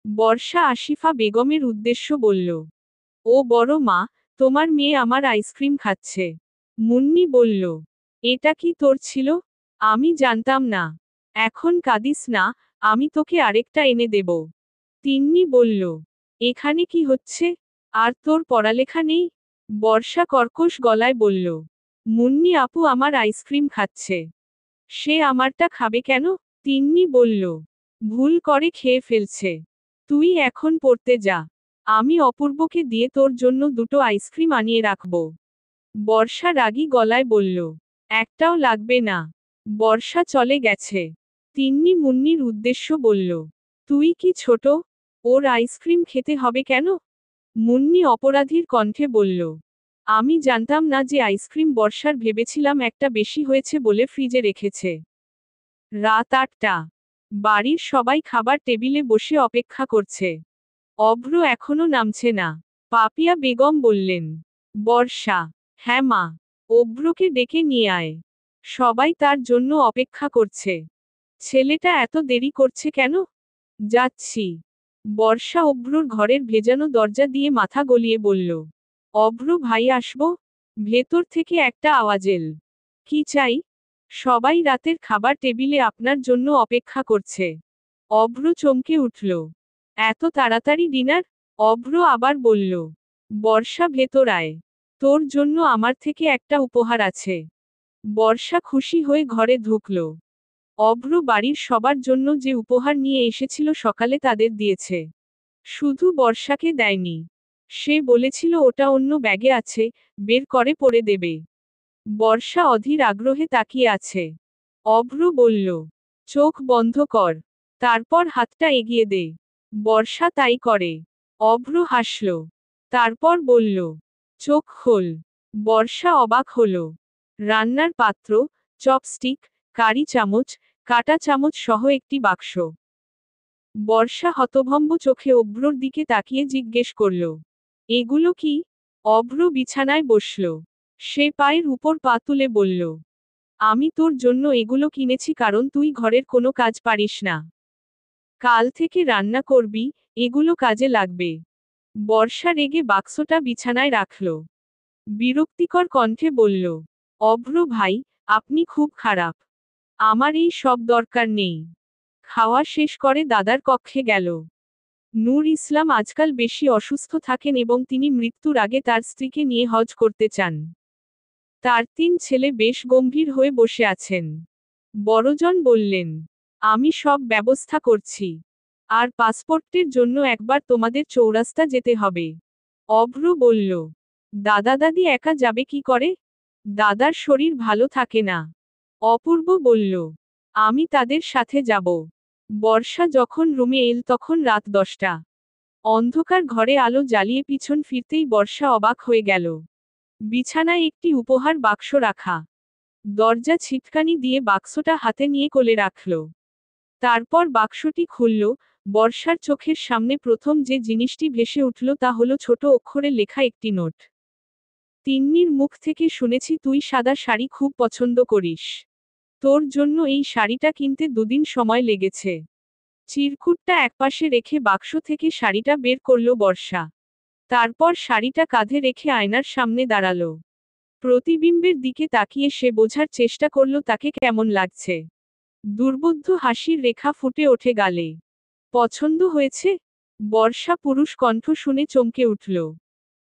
বর্ষা আসিফা বেগমের উদ্দেশ্য বলল, ও বড় মা, তোমার মেয়ে আমার আইসক্রিম খাচ্ছে। মুন্নি বলল, এটা কি তোর ছিল? আমি জানতাম না। এখন কাঁদিস না, আমি তোকে আরেকটা এনে দেব। তিন্নি বলল, এখানে কি হচ্ছে? আর তোর পড়ালেখা নেই? বর্ষা কর্কশ গলায় বলল, মুন্নি আপু আমার আইসক্রিম খাচ্ছে। সে আমারটা খাবে কেন? তিন্নি বলল, ভুল করে খেয়ে ফেলছে। তুই এখন পড়তে যা। আমি অপূর্বকে দিয়ে তোর জন্য দুটো আইসক্রিম আনিয়ে রাখব। বর্ষা রাগী গলায় বলল, একটাও লাগবে না। বর্ষা চলে গেছে। তিন্নি মুন্নির উদ্দেশ্য বলল, তুই কি ছোট? ওর আইসক্রিম খেতে হবে কেন? মুন্নি অপরাধীর কণ্ঠে বলল, আমি জানতাম না যে আইসক্রিম বর্ষার, ভেবেছিলাম একটা বেশি হয়েছে বলে ফ্রিজে রেখেছে। রাত 8টা। বাড়ির সবাই খাবার টেবিলে বসে অপেক্ষা করছে। অভ্র এখনো নামছে না। পাপিয়া বেগম বললেন, বর্ষা। হ্যাঁ মা। অভ্রকে ডেকে নিয়ে আয়। সবাই তার জন্য অপেক্ষা করছে। ছেলেটা এত দেরি করছে কেন? যাচ্ছি। বর্ষা অভ্রর ঘরের ভেজানো দরজা দিয়ে মাথা গলিয়ে বলল, অভ্র ভাই, আসবো? ভেতর থেকে একটা আওয়াজ এল, কি চাই? সবাই রাতের খাবার টেবিলে আপনার জন্য অপেক্ষা করছে। অভ্র চমকে উঠল। এত তাড়াতাড়ি ডিনার? অভ্র আবার বলল, বর্ষা ভেতর আয়। তোর জন্য আমার থেকে একটা উপহার আছে। বর্ষা খুশি হয়ে ঘরে ঢুকল। অভ্র বাড়ির সবার জন্য যে উপহার নিয়ে এসেছিল সকালে তাদের দিয়েছে। শুধু বর্ষাকে দেয়নি। সে বলেছিল ওটা অন্য ব্যাগে আছে, বের করে পড়ে দেবে। বর্ষা অধীর আগ্রহে তাকিয়ে আছে। অভ্র বলল, চোখ বন্ধ কর। তারপর হাতটা এগিয়ে দে। বর্ষা তাই করে। অভ্র হাসল। তারপর বলল, চোখ খোল। বর্ষা অবাক হল। রান্নার পাত্র, চপস্টিক, কারি চামচ, কাটা চামচ সহ একটি বাক্স। বর্ষা হতভম্ব চোখে অভ্রর দিকে তাকিয়ে জিজ্ঞেস করল, এগুলো কি? অভ্র বিছানায় বসল। সে পায়ের উপর পা তুলে বলল, আমি তোর জন্য এগুলো কিনেছি কারণ তুই ঘরের কোনো কাজ পারিস না। কাল থেকে রান্না করবি, এগুলো কাজে লাগবে। বর্ষা রেগে বাক্সটা বিছানায় রাখল। বিরক্তিকর কণ্ঠে বলল, অভ্র ভাই, আপনি খুব খারাপ। আমার এই সব দরকার নেই। খাওয়া শেষ করে দাদার কক্ষে গেল। নূর ইসলাম আজকাল বেশি অসুস্থ থাকেন এবং তিনি মৃত্যুর আগে তার স্ত্রীকে নিয়ে হজ করতে চান। তার 3 ছেলে বেশ গম্ভীর হয়ে বসে আছেন। বড়জন বললেন, আমি সব ব্যবস্থা করছি। আর পাসপোর্টের জন্য একবার তোমাদের চৌরাস্তা যেতে হবে। অভ্র বলল, দাদা দাদি একা যাবে কি করে? দাদার শরীর ভালো থাকে না। অপূর্ব বলল, আমি তাদের সাথে যাব। বর্ষা যখন রুমে এল তখন রাত 10টা। অন্ধকার ঘরে আলো জ্বালিয়ে পিছন ফিরতেই বর্ষা অবাক হয়ে গেল। বিছানায় একটি উপহার বাক্স রাখা। দরজা ছিটকানি দিয়ে বাক্সটা হাতে নিয়ে কোলে রাখল। তারপর বাক্সটি খুলল। বর্ষার চোখের সামনে প্রথম যে জিনিসটি ভেসে উঠল তা হলো ছোট অক্ষরে লেখা একটি নোট। তিন্নির মুখ থেকে শুনেছি তুই সাদা শাড়ি খুব পছন্দ করিস। তোর জন্য এই শাড়িটা কিনতে 2 দিন সময় লেগেছে। চিরকুটটা একপাশে রেখে বাক্স থেকে শাড়িটা বের করল বর্ষা। তারপর শাড়িটা কাঁধে রেখে আয়নার সামনে দাঁড়ালো। প্রতিবিম্বের দিকে তাকিয়ে সে বোঝার চেষ্টা করল তাকে কেমন লাগছে। দুর্বোধ্য হাসির রেখা ফুটে ওঠে গালে। পছন্দ হয়েছে? বর্ষা পুরুষ কণ্ঠ শুনে চমকে উঠল।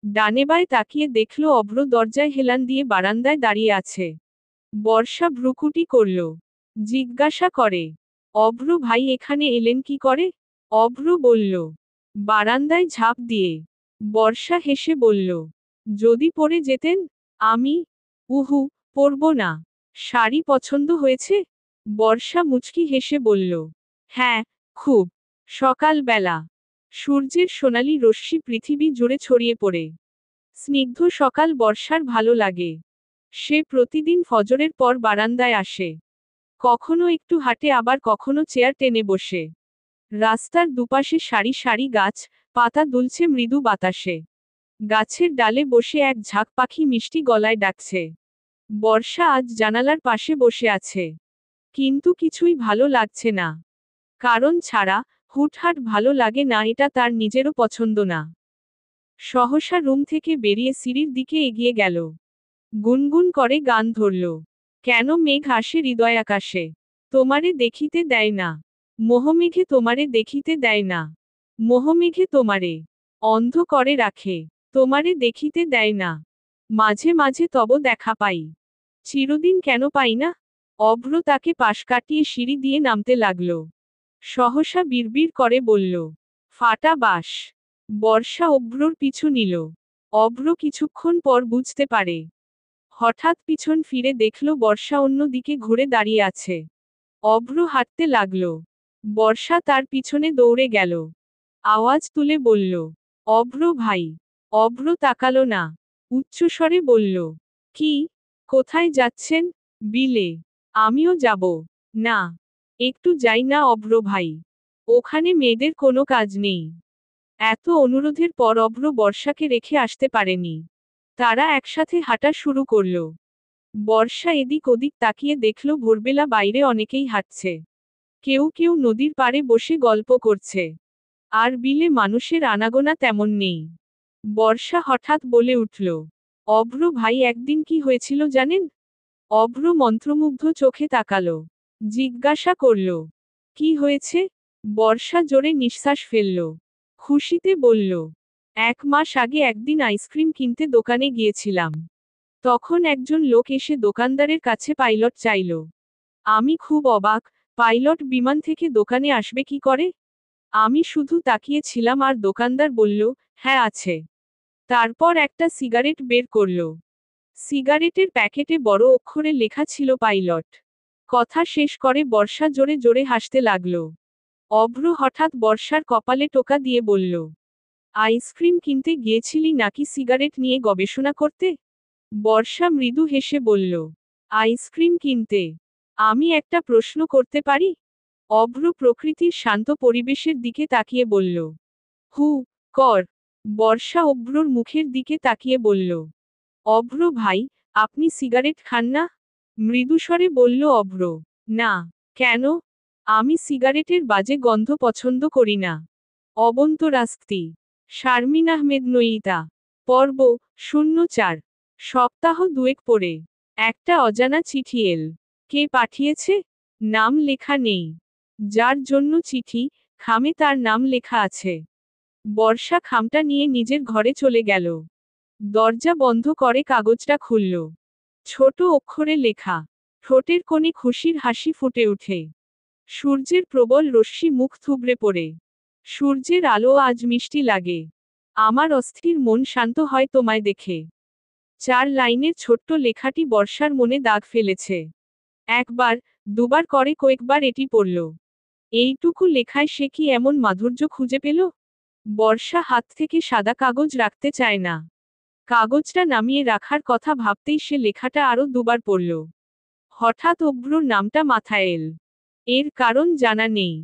ডানে বায়ে তাকিয়ে দেখল অভ্র দরজায় হেলান দিয়ে বারান্দায় দাঁড়িয়ে আছে। বর্ষা ভ্রুকুটি করল। জিজ্ঞাসা করে, অভ্র ভাই এখানে এলেন কি করে? অভ্র বলল, বারান্দায় ঝাঁপ দিয়ে। বর্ষা হেসে বলল, যদি পড়ে যেতেন? আমি, উহু, পরব না। শাড়ি পছন্দ হয়েছে? বর্ষা মুচকি হেসে বলল, হ্যাঁ, খুব। সকালবেলা সূর্যের সোনালি রশ্মি পৃথিবী জুড়ে ছড়িয়ে পড়ে। স্নিগ্ধ সকাল বর্ষার ভালো লাগে। সে প্রতিদিন ফজরের পর বারান্দায় আসে। কখনো একটু হাঁটে আবার কখনো চেয়ার টেনে বসে। রাস্তার দুপাশে সারি সারি গাছ, পাতা দুলছে মৃদু বাতাসে। গাছের ডালে বসে এক ঝাঁক পাখি মিষ্টি গলায় ডাকছে। বর্ষা আজ জানালার পাশে বসে আছে। কিন্তু কিছুই ভালো লাগছে না। কারণ ছাড়া, হুটহাট ভালো লাগে না এটা তার নিজেরও পছন্দ না। সহসা রুম থেকে বেরিয়ে সিঁড়ির দিকে এগিয়ে গেল। গুনগুন করে গান ধরল। কেন মেঘ আসে হৃদয় আকাশে? তোমারে দেখিতে দেয় না। মোহমেঘে তোমারে দেখিতে দেয় না। মোহমেঘে তোমারে অন্ধ করে রাখে। তোমারে দেখিতে দেয় না। মাঝে মাঝে তব দেখা পাই। চিরদিন কেন পাই না? অভ্র তাকে পাশ কাটিয়ে সিঁড়ি দিয়ে নামতে লাগল। সহসা বিড়বিড় করে বলল, ফাটা বাঁশ। বর্ষা অভ্রর পিছু নিল। অভ্র কিছুক্ষণ পর বুঝতে পারে। হঠাৎ পিছন ফিরে দেখল বর্ষা অন্য দিকে ঘুরে দাঁড়িয়ে আছে। অভ্র হাঁটতে লাগল। বর্ষা তার পিছনে দৌড়ে গেল। আওয়াজ তুলে বলল, অভ্র ভাই। অভ্র তাকালো না। উচ্চস্বরে বলল, কি? কোথায় যাচ্ছেন? বিলে। আমিও যাব। না। একটু যাই না অভ্র ভাই। ওখানে মেয়েদের কোনো কাজ নেই। এত অনুরোধের পর অভ্র বর্ষাকে রেখে আসতে পারেনি। তারা একসাথে হাঁটা শুরু করল। বর্ষা এদিক ওদিক তাকিয়ে দেখল ভোরবেলা বাইরে অনেকেই হাঁটছে। কেউ কেউ নদীর পাড়ে বসে গল্প করছে। আর বিলে মানুষের আনাগোনা তেমন নেই। বর্ষা হঠাৎ বলে উঠল, অভ্র ভাই একদিন কি হয়েছিল জানেন? অভ্র মন্ত্রমুগ্ধ চোখে তাকালো। জিজ্ঞাসা করল, কি হয়েছে? বর্ষা জোরে নিঃশ্বাস ফেলল। খুশিতে বলল, 1 মাস আগে একদিন আইসক্রিম কিনতে দোকানে গিয়েছিলাম। তখন একজন লোক এসে দোকানদারের কাছে পাইলট চাইল। আমি খুব অবাক, পাইলট বিমান থেকে দোকানে আসবে কি করে? আমি শুধু তাকিয়েছিলাম আর দোকানদার বলল, হ্যাঁ আছে। তারপর একটা সিগারেট বের করল। সিগারেটের প্যাকেটে বড় অক্ষরে লেখা ছিল পাইলট। কথা শেষ করে বর্ষা জোরে জোরে হাসতে লাগল। অভ্র হঠাৎ বর্ষার কপালে টোকা দিয়ে বলল, আইসক্রিম কিনতে গিয়েছিলি নাকি সিগারেট নিয়ে গবেষণা করতে? বর্ষা মৃদু হেসে বলল, আইসক্রিম কিনতে। আমি একটা প্রশ্ন করতে পারি? অভ্র প্রকৃতির শান্ত পরিবেশের দিকে তাকিয়ে বলল, হু, কর। বর্ষা অভ্রর মুখের দিকে তাকিয়ে বলল, অভ্র ভাই, আপনি সিগারেট খান না? মৃদুস্বরে বলল অভ্র, না। কেন? আমি সিগারেটের বাজে গন্ধ পছন্দ করি না। অবন্তরাস্তি। শারমিন আহমেদ নইতা। পর্ব 04। সপ্তাহ 2 পরে। একটা অজানা চিঠি এল। কে পাঠিয়েছে? নাম লেখা নেই। যার জন্য চিঠি, খামে তার নাম লেখা আছে। বর্ষা খামটা নিয়ে নিজের ঘরে চলে গেল। দরজা বন্ধ করে কাগজটা খুলল। ছোট অক্ষরে লেখা। ঠোঁটের কোণে খুশির হাসি ফুটে ওঠে। সূর্যের প্রবল রশ্মি মুখ থুবড়ে পড়ে। সূর্যের আলো আজ মিষ্টি লাগে। আমার অস্থির মন শান্ত হয় তোমায় দেখে। 4 লাইনের ছোট্ট লেখাটি বর্ষার মনে দাগ ফেলেছে। একবার, দুবার করে কয়েকবার এটি পড়ল। এইটুকু লেখায় সে কি এমন মাধুর্য খুঁজে পেল? বর্ষা হাত থেকে সাদা কাগজ রাখতে চায় না। কাগজটা নামিয়ে রাখার কথা ভাবতেই সে লেখাটা আরো দুবার পড়ল। হঠাৎ অভ্রর নামটা মাথায় এল। এর কারণ জানা নেই।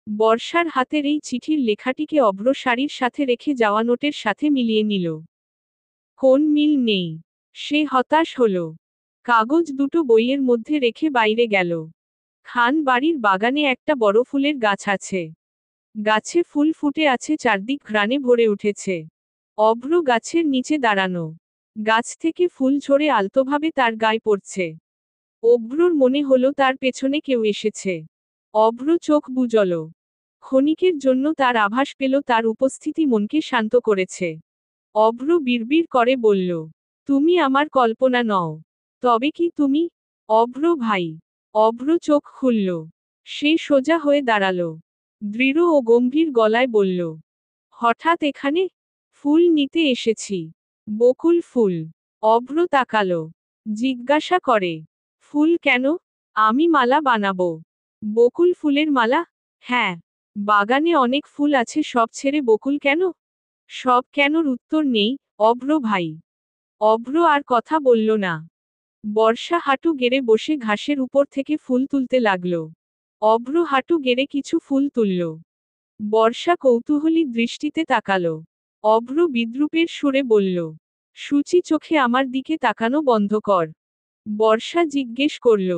বর্ষার হাতের এই চিঠির লেখাটিকে অভ্র শাড়ির সাথে রেখে যাওয়া নোটের সাথে মিলিয়ে নিল। কোন মিল নেই। সে হতাশ হল। কাগজ দুটো বইয়ের মধ্যে রেখে বাইরে গেল। খান বাড়ির বাগানে একটা বড় ফুলের গাছ আছে। গাছে ফুল ফুটে আছে, চারদিক ঘ্রাণে ভরে উঠেছে। অভ্র গাছের নিচে দাঁড়ানো। গাছ থেকে ফুল ঝরে আলতোভাবে তার গায়ে পড়ছে। অভ্রর মনে হলো তার পেছনে কেউ এসেছে। অভ্র চোখ বুজল। ক্ষণিকের জন্য তার আভাস পেল তার উপস্থিতি মনকে শান্ত করেছে। অভ্র বিড়বিড় করে বলল, তুমি আমার কল্পনা নও। তবে কি তুমি? অভ্র ভাই। অভ্র চোখ খুলল। সে সোজা হয়ে দাঁড়ালো। দৃঢ় ও গম্ভীর গলায় বলল, হঠাৎ এখানে? ফুল নিতে এসেছি। বকুল ফুল। অভ্র তাকালো। জিজ্ঞাসা করে, ফুল কেন? আমি মালা বানাবো। বকুল ফুলের মালা? হ্যাঁ। বাগানে অনেক ফুল আছে, সব ছেড়ে বকুল কেন? সব কেনর উত্তর নেই, অভ্র ভাই। অভ্র আর কথা বলল না। বর্ষা হাঁটু গেড়ে বসে ঘাসের উপর থেকে ফুল তুলতে লাগল। অভ্র হাঁটু গেড়ে কিছু ফুল তুলল। বর্ষা কৌতূহলী দৃষ্টিতে তাকালো। অভ্র বিদ্রূপের সুরে বলল, সূচি চোখে আমার দিকে তাকানো বন্ধ কর। বর্ষা জিজ্ঞেস করল,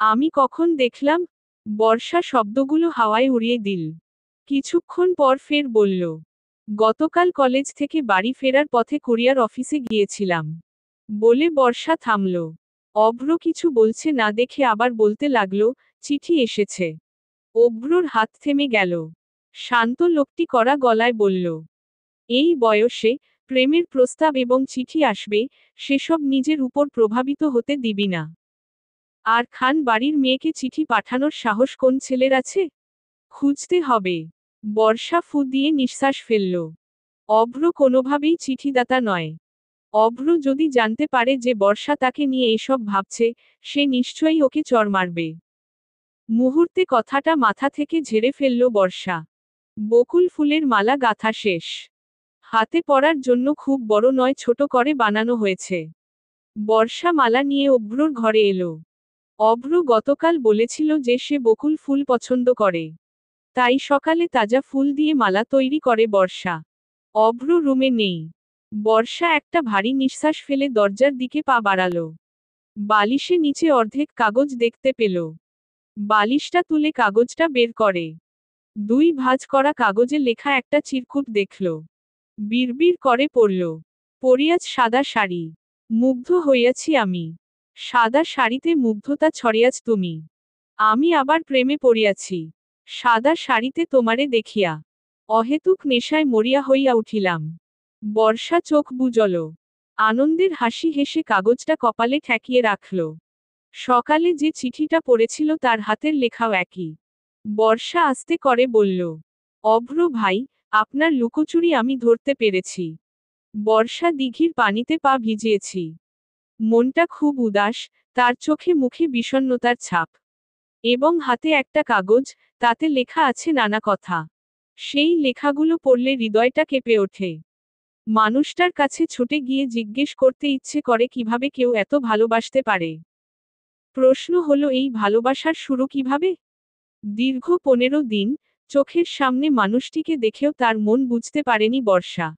আমি কখন দেখলাম? বর্ষা শব্দগুলো হাওয়ায় উড়িয়ে দিল। কিছুক্ষণ পর ফের বলল, গতকাল কলেজ থেকে বাড়ি ফেরার পথে কুরিয়ার অফিসে গিয়েছিলাম। বলে বর্ষা থামল। অভ্র কিছু বলছে না দেখে আবার বলতে লাগল, চিঠি এসেছে। অভ্রর হাত থেমে গেল। শান্ত লোকটি কড়া গলায় বলল, এই বয়সে প্রেমের প্রস্তাব এবং চিঠি আসবে, সেসব নিজের উপর প্রভাবিত হতে দিবি না। আর খান বাড়ির মেয়েকে চিঠি পাঠানোর সাহস কোন ছেলের আছে? খুঁজতে হবে। বর্ষা ফু দিয়ে নিঃশ্বাস ফেলল। অভ্র কোনোভাবেই চিঠিদাতা নয়। অভ্র যদি জানতে পারে যে বর্ষা তাকে নিয়ে এসব ভাবছে, সে নিশ্চয়ই ওকে চড় মারবে। মুহূর্তে কথাটা মাথা থেকে ঝেড়ে ফেলল বর্ষা। বকুল ফুলের মালা গাঁথা শেষ। হাতে পরার জন্য খুব বড় নয়, ছোট করে বানানো হয়েছে। বর্ষা মালা নিয়ে অভ্রর ঘরে এলো। অভ্র গতকাল বলেছিল যে সে বকুল ফুল পছন্দ করে। তাই সকালে তাজা ফুল দিয়ে মালা তৈরি করে বর্ষা। অভ্র রুমে নেই। বর্ষা একটা ভারী নিঃশ্বাস ফেলে দরজার দিকে পা বাড়ালো। বালিশে নিচে অর্ধেক কাগজ দেখতে পেল। বালিশটা তুলে কাগজটা বের করে। 2 ভাঁজ করা কাগজে লেখা একটা চিরকুট দেখল। বিড়বিড় করে পড়ল, পরিয়াজ সাদা শাড়ি। মুগ্ধ হইয়াছি আমি। সাদা শাড়িতে মুগ্ধতা ছড়িয়াছ তুমি। আমি আবার প্রেমে পড়িয়াছি। সাদা শাড়িতে তোমারে দেখিয়া। অহেতুক নেশায় মরিয়া হইয়া উঠিলাম। বর্ষা চোখ বুজল। আনন্দের হাসি হেসে কাগজটা কপালে ঠেকিয়ে রাখল। সকালে যে চিঠিটা পড়েছিল তার হাতের লেখাও একই। বর্ষা আস্তে করে বলল, অভ্র ভাই, আপনার লুকোচুরি আমি ধরতে পেরেছি। বর্ষা দিঘির পানিতে পা ভিজিয়েছি। মনটা খুব উদাস, তার চোখে মুখে বিষণ্ণতার ছাপ। এবং হাতে একটা কাগজ, তাতে লেখা আছে নানা কথা। সেই লেখাগুলো পড়লে হৃদয়টা কেঁপে ওঠে। মানুষটার কাছে ছুটে গিয়ে জিজ্ঞেস করতে ইচ্ছে করে কিভাবে কেউ এত ভালোবাসতে পারে। প্রশ্ন হলো, এই ভালোবাসার শুরু কিভাবে? দীর্ঘ 15 দিন, চোখের সামনে মানুষটিকে দেখেও তার মন বুঝতে পারেনি বর্ষা।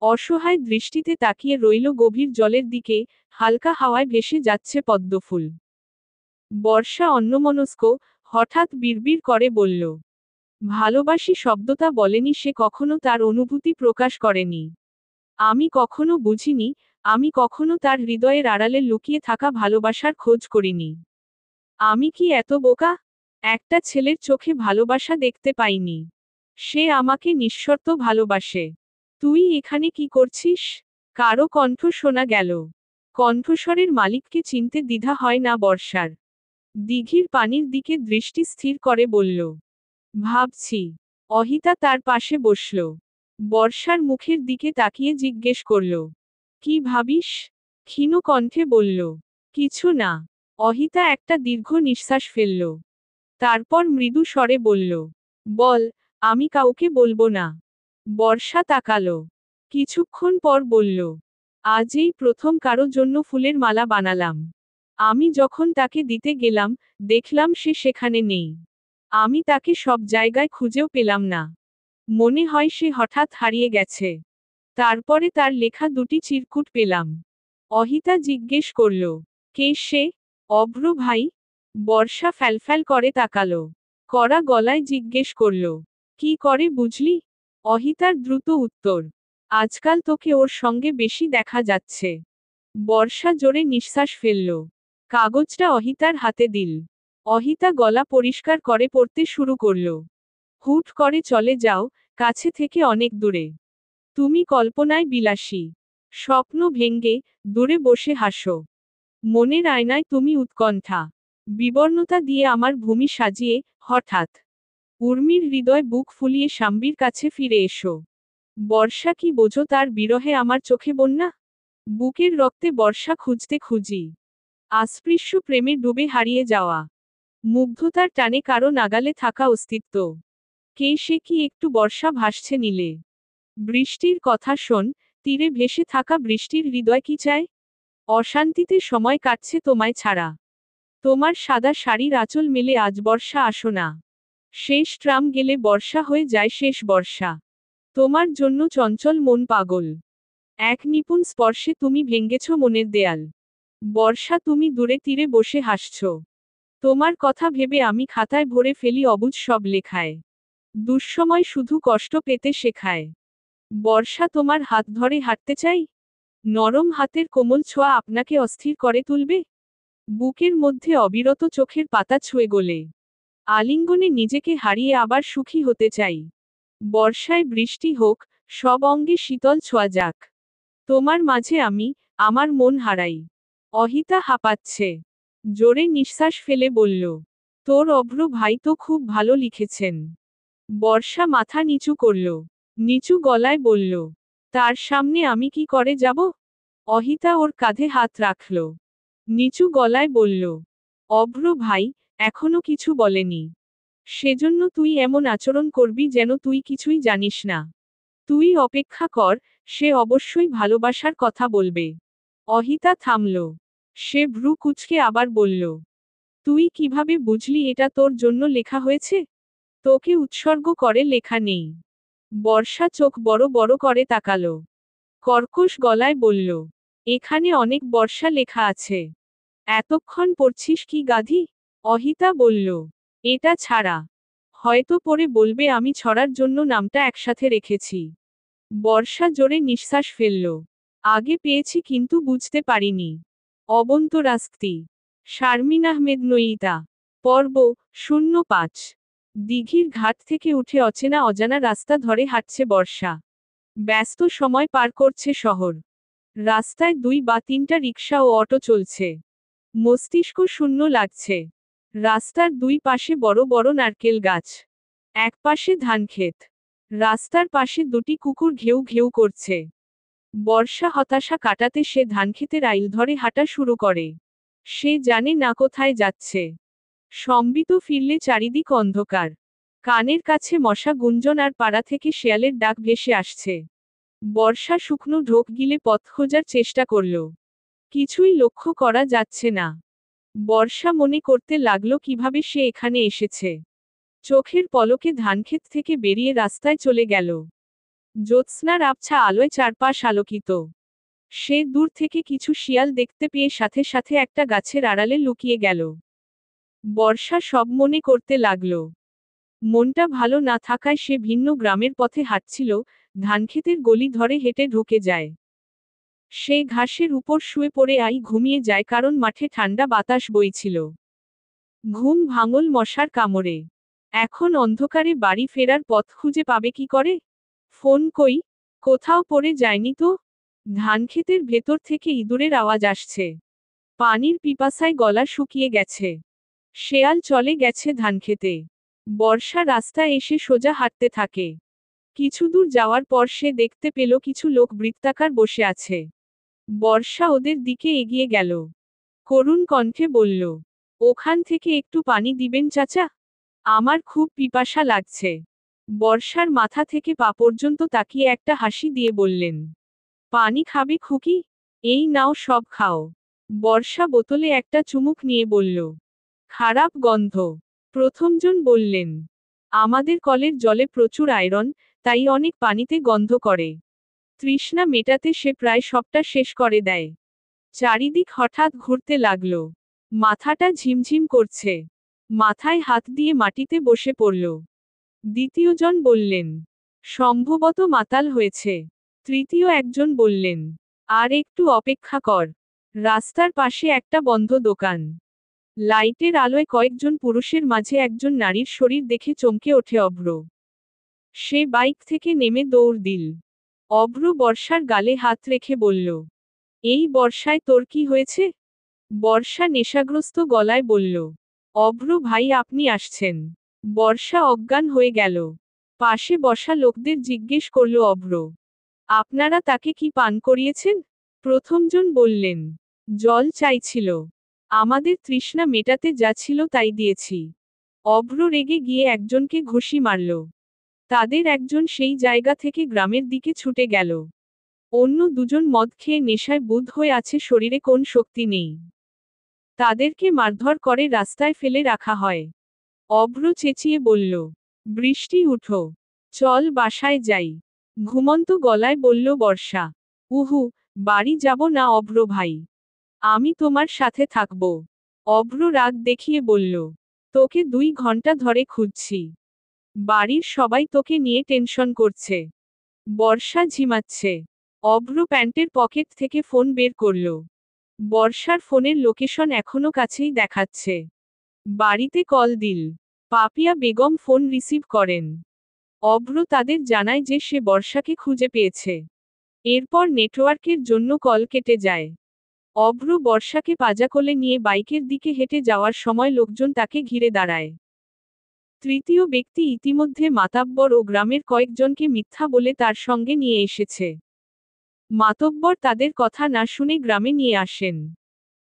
অসহায় দৃষ্টিতে তাকিয়ে রইল গভীর জলের দিকে, হালকা হাওয়ায় ভেসে যাচ্ছে পদ্মফুল। বর্ষা অন্যমনস্ক, হঠাৎ বিড়বিড় করে বলল, ভালোবাসি শব্দটা বলেনি সে, কখনো তার অনুভূতি প্রকাশ করেনি। আমি কখনো বুঝিনি, আমি কখনো তার হৃদয়ের আড়ালে লুকিয়ে থাকা ভালোবাসার খোঁজ করিনি। আমি কি এত বোকা? একটা ছেলের চোখে ভালোবাসা দেখতে পাইনি। সে আমাকে নিঃশর্ত ভালোবাসে। তুই এখানে কি করছিস? কারো কণ্ঠ শোনা গেল। কণ্ঠস্বরের মালিককে চিনতে দ্বিধা হয় না বর্ষার। দিঘির পানির দিকে দৃষ্টি স্থির করে বলল, ভাবছি। অহিতা তার পাশে বসল। বর্ষার মুখের দিকে তাকিয়ে জিজ্ঞেস করল, কি ভাবিস? ক্ষীণ কণ্ঠে বলল, কিছু না। অহিতা একটা দীর্ঘ নিঃশ্বাস ফেলল। তারপর মৃদু স্বরে বলল, বল। আমি কাউকে বলবো না। বর্ষা তাকালো। কিছুক্ষণ পর বলল, আজ এই প্রথম কারো জন্য ফুলের মালা বানালাম। আমি যখন তাকে দিতে গেলাম, দেখলাম সে সেখানে নেই। আমি তাকে সব জায়গায় খুঁজেও পেলাম না। মনে হয় সে হঠাৎ হারিয়ে গেছে। তারপরে তার লেখা দুটি চিরকুট পেলাম। অহিতা জিজ্ঞেস করল, কে সে? অভ্র ভাই। বর্ষা ফ্যালফ্যাল করে তাকালো। কড়া গলায় জিজ্ঞেস করল, কি করে বুঝলি? অহিতার দ্রুত উত্তর, আজকাল তোকে ওর সঙ্গে বেশি দেখা যাচ্ছে। বর্ষা জোরে নিঃশ্বাস ফেলল। কাগজটা অহিতার হাতে দিল। অহিতা গলা পরিষ্কার করে পড়তে শুরু করল। হুট করে চলে যাও, কাছে থেকে অনেক দূরে। তুমি কল্পনায় বিলাসী। স্বপ্ন ভেঙ্গে, দূরে বসে হাসো। মনের আয়নায় তুমি উৎকণ্ঠা। বিবর্ণতা দিয়ে আমার ভূমি সাজিয়ে, হঠাৎ। উর্মির হৃদয় বুক ফুলিয়ে শাম্বির কাছে ফিরে এসো। বর্ষা কি বোঝো তার বিরহে আমার চোখে বন্যা? বুকের রক্তে বর্ষা খুঁজতে খুঁজি। আস্পৃশ্য প্রেমে ডুবে হারিয়ে যাওয়া। মুগ্ধতার টানে কারো নাগালে থাকা অস্তিত্ব। কে সে কি একটু বর্ষা ভাসছে নীলে? বৃষ্টির কথা শোন, তীরে ভেসে থাকা বৃষ্টির হৃদয় কি চায়? অশান্তিতে সময় কাটছে তোমায় ছাড়া। তোমার সাদা শাড়ির আঁচল মেলে আজ বর্ষা আসো না। শেষ ট্রাম গেলে বর্ষা হয়ে যায় শেষ বর্ষা। তোমার জন্য চঞ্চল মন পাগল। এক নিপুণ স্পর্শে তুমি ভেঙ্গেছ মনের দেয়াল। বর্ষা তুমি দূরে তীরে বসে হাসছ। তোমার কথা ভেবে আমি খাতায় ভরে ফেলি অবুঝ সব লেখায়। দুঃসময় শুধু কষ্ট পেতে শেখায়। বর্ষা তোমার হাত ধরে হাঁটতে চাই। নরম হাতের কোমল ছোঁয়া আপনাকে অস্থির করে তুলবে। বুকের মধ্যে অবিরত চোখের পাতা ছুঁয়ে গলে। আলিঙ্গনে নিজেকে হারিয়ে আবার সুখী হতে চাই। বর্ষায় বৃষ্টি হোক, সব অঙ্গে শীতল ছোঁয়া যাক। তোমার মাঝে আমি, আমার মন হারাই। অহিতা হাঁপাচ্ছে। জোরে নিঃশ্বাস ফেলে বলল, তোর অভ্র ভাই তো খুব ভালো লিখেছেন। বর্ষা মাথা নিচু করল। নিচু গলায় বলল, তার সামনে আমি কি করে যাব? অহিতা ওর কাঁধে হাত রাখল। নিচু গলায় বলল, অভ্র ভাই, এখনো কিছু বলেনি। সেজন্য তুই এমন আচরণ করবি যেন তুই কিছুই জানিস না। তুই অপেক্ষা কর, সে অবশ্যই ভালোবাসার কথা বলবে। অহিতা থামল। সে ভ্রু কুঁচকে আবার বলল, তুই কিভাবে বুঝলি এটা তোর জন্য লেখা হয়েছে? তোকে উৎসর্গ করে লেখা নেই। বর্ষা চোখ বড় বড় করে তাকালো। কর্কশ গলায় বলল, এখানে অনেক বর্ষা লেখা আছে। এতক্ষণ পড়ছিস কি গাধি? অহিতা বলল, এটা ছাড়া। হয়তো পরে বলবে আমি ছড়ার জন্য নামটা একসাথে রেখেছি। বর্ষা জোরে নিঃশ্বাস ফেলল। আগে পেয়েছি কিন্তু বুঝতে পারিনি। অবন্তরাস্তি। শারমিন আহমেদ নইতা। পর্ব ০৫। দিঘির ঘাট থেকে উঠে অচেনা অজানা রাস্তা ধরে হাঁটছে বর্ষা। ব্যস্ত সময় পার করছে শহর। রাস্তায় ২ বা ৩টা রিকশা ও অটো চলছে। মস্তিষ্ক শূন্য লাগছে। রাস্তার ২ পাশে বড় বড় নারকেল গাছ। এক পাশে ধানক্ষেত। রাস্তার পাশে ২টি কুকুর ঘেউ ঘেউ করছে। বর্ষা হতাশা কাটাতে সে ধানক্ষেতের আইল ধরে হাঁটা শুরু করে। সে জানে না কোথায় যাচ্ছে। সম্বিত ফিরলে চারিদিক অন্ধকার। কানের কাছে মশা গুঞ্জন আর পাড়া থেকে শেয়ালের ডাক ভেসে আসছে। বর্ষা শুকনো ঢোক গিলে পথ খোঁজার চেষ্টা করল। কিছুই লক্ষ্য করা যাচ্ছে না। বর্ষা মনে করতে লাগলো কিভাবে সে এখানে এসেছে। চোখের পলকে ধানক্ষেত থেকে বেরিয়ে রাস্তায় চলে গেল। জ্যোৎস্নার আবছা আলোয় চারপাশ আলোকিত। সে দূর থেকে কিছু শিয়াল দেখতে পেয়ে সাথে সাথে একটা গাছের আড়ালে লুকিয়ে গেল। বর্ষা সব মনে করতে লাগল। মনটা ভালো না থাকায় সে ভিন্ন গ্রামের পথে হাঁটছিল, ধানক্ষেতের গলি ধরে হেঁটে ঢুকে যায়। সে ঘাসের উপর শুয়ে পড়ে ঘুমিয়ে যায় কারণ মাঠে ঠান্ডা বাতাস বইছিল। ঘুম ভাঙল মশার কামড়ে। এখন অন্ধকারে বাড়ি ফেরার পথ খুঁজে পাবে কি করে? ফোন কই? কোথাও পড়ে যায়নি তো? ধানক্ষেতের ভেতর থেকে ইঁদুরের আওয়াজ আসছে। পানির পিপাসায় গলা শুকিয়ে গেছে। শেয়াল চলে গেছে ধানক্ষেতে। বর্ষা রাস্তায় এসে সোজা হাঁটতে থাকে। কিছু দূর যাওয়ার পর সে দেখতে পেল কিছু লোক বৃত্তাকার বসে আছে। বর্ষা ওদের দিকে এগিয়ে গেল। করুণ কণ্ঠে বলল, ওখান থেকে একটু পানি দিবেন চাচা? আমার খুব পিপাসা লাগছে। বর্ষার মাথা থেকে পা পর্যন্ত তাকিয়ে একটা হাসি দিয়ে বললেন, পানি খাবে খুকি? এই নাও সব খাও। বর্ষা বোতলে একটা চুমুক নিয়ে বলল, খারাপ গন্ধ। প্রথমজন বললেন, আমাদের কলের জলে প্রচুর আয়রন, তাই অনেক পানিতে গন্ধ করে। তৃষ্ণা মেটাতে সে প্রায় সবটা শেষ করে দেয়। চারিদিক হঠাৎ ঘুরতে লাগলো। মাথাটা ঝিমঝিম করছে। মাথায় হাত দিয়ে মাটিতে বসে পড়ল। দ্বিতীয়জন বললেন, সম্ভবত মাতাল হয়েছে। তৃতীয় একজন বললেন, আর একটু অপেক্ষা কর। রাস্তার পাশে একটা বন্ধ দোকান। লাইটের আলোয় কয়েকজন পুরুষের মাঝে একজন নারীর শরীর দেখে চমকে ওঠে অভ্র। সে বাইক থেকে নেমে দৌড় দিল। অভ্র বর্ষার গালে হাত রেখে বলল, এই বর্ষায় তোর কি হয়েছে? বর্ষা নেশাগ্রস্ত গলায় বলল, অভ্র ভাই আপনি আসছেন। বর্ষা অজ্ঞান হয়ে গেল। পাশে বসা লোকদের জিজ্ঞেস করল অভ্র, আপনারা তাকে কি পান করিয়েছেন? প্রথমজন বললেন, জল চাইছিল। আমাদের তৃষ্ণা মেটাতে যা ছিল তাই দিয়েছি। অভ্র রেগে গিয়ে একজনকে ঘুষি মারল। তাদের একজন সেই জায়গা থেকে গ্রামের দিকে ছুটে গেল। অন্য দুজন মদ খেয়ে নেশায় বুঁদ হয়ে আছে, শরীরে কোন শক্তি নেই। তাদেরকে মারধর করে রাস্তায় ফেলে রাখা হয়। অভ্র চেঁচিয়ে বলল, বৃষ্টি উঠো, চল বাসায় যাই। ঘুমন্ত গলায় বলল বর্ষা, উহু, বাড়ি যাব না অভ্র ভাই। আমি তোমার সাথে থাকব। অভ্র রাগ দেখিয়ে বলল, তোকে 2 ঘন্টা ধরে খুঁজছি। বাড়ির সবাই তোকে নিয়ে টেনশন করছে। বর্ষা ঝিমাচ্ছে। অভ্র প্যান্টের পকেট থেকে ফোন বের করল। বর্ষার ফোনের লোকেশন এখনো কাছেই দেখাচ্ছে। বাড়িতে কল দিল। পাপিয়া বেগম ফোন রিসিভ করেন। অভ্র তাদের জানায় যে সে বর্ষাকে খুঁজে পেয়েছে। এরপর নেটওয়ার্কের জন্য কল কেটে যায়। অভ্র বর্ষাকে পাজাকোলে নিয়ে বাইকের দিকে হেঁটে যাওয়ার সময় লোকজন তাকে ঘিরে দাঁড়ায়। তৃতীয় ব্যক্তি ইতিমধ্যে মাতাব্বর ও গ্রামের কয়েকজনকে মিথ্যা বলে তার সঙ্গে নিয়ে এসেছে। মাতব্বর তাদের কথা না শুনে গ্রামে নিয়ে আসেন।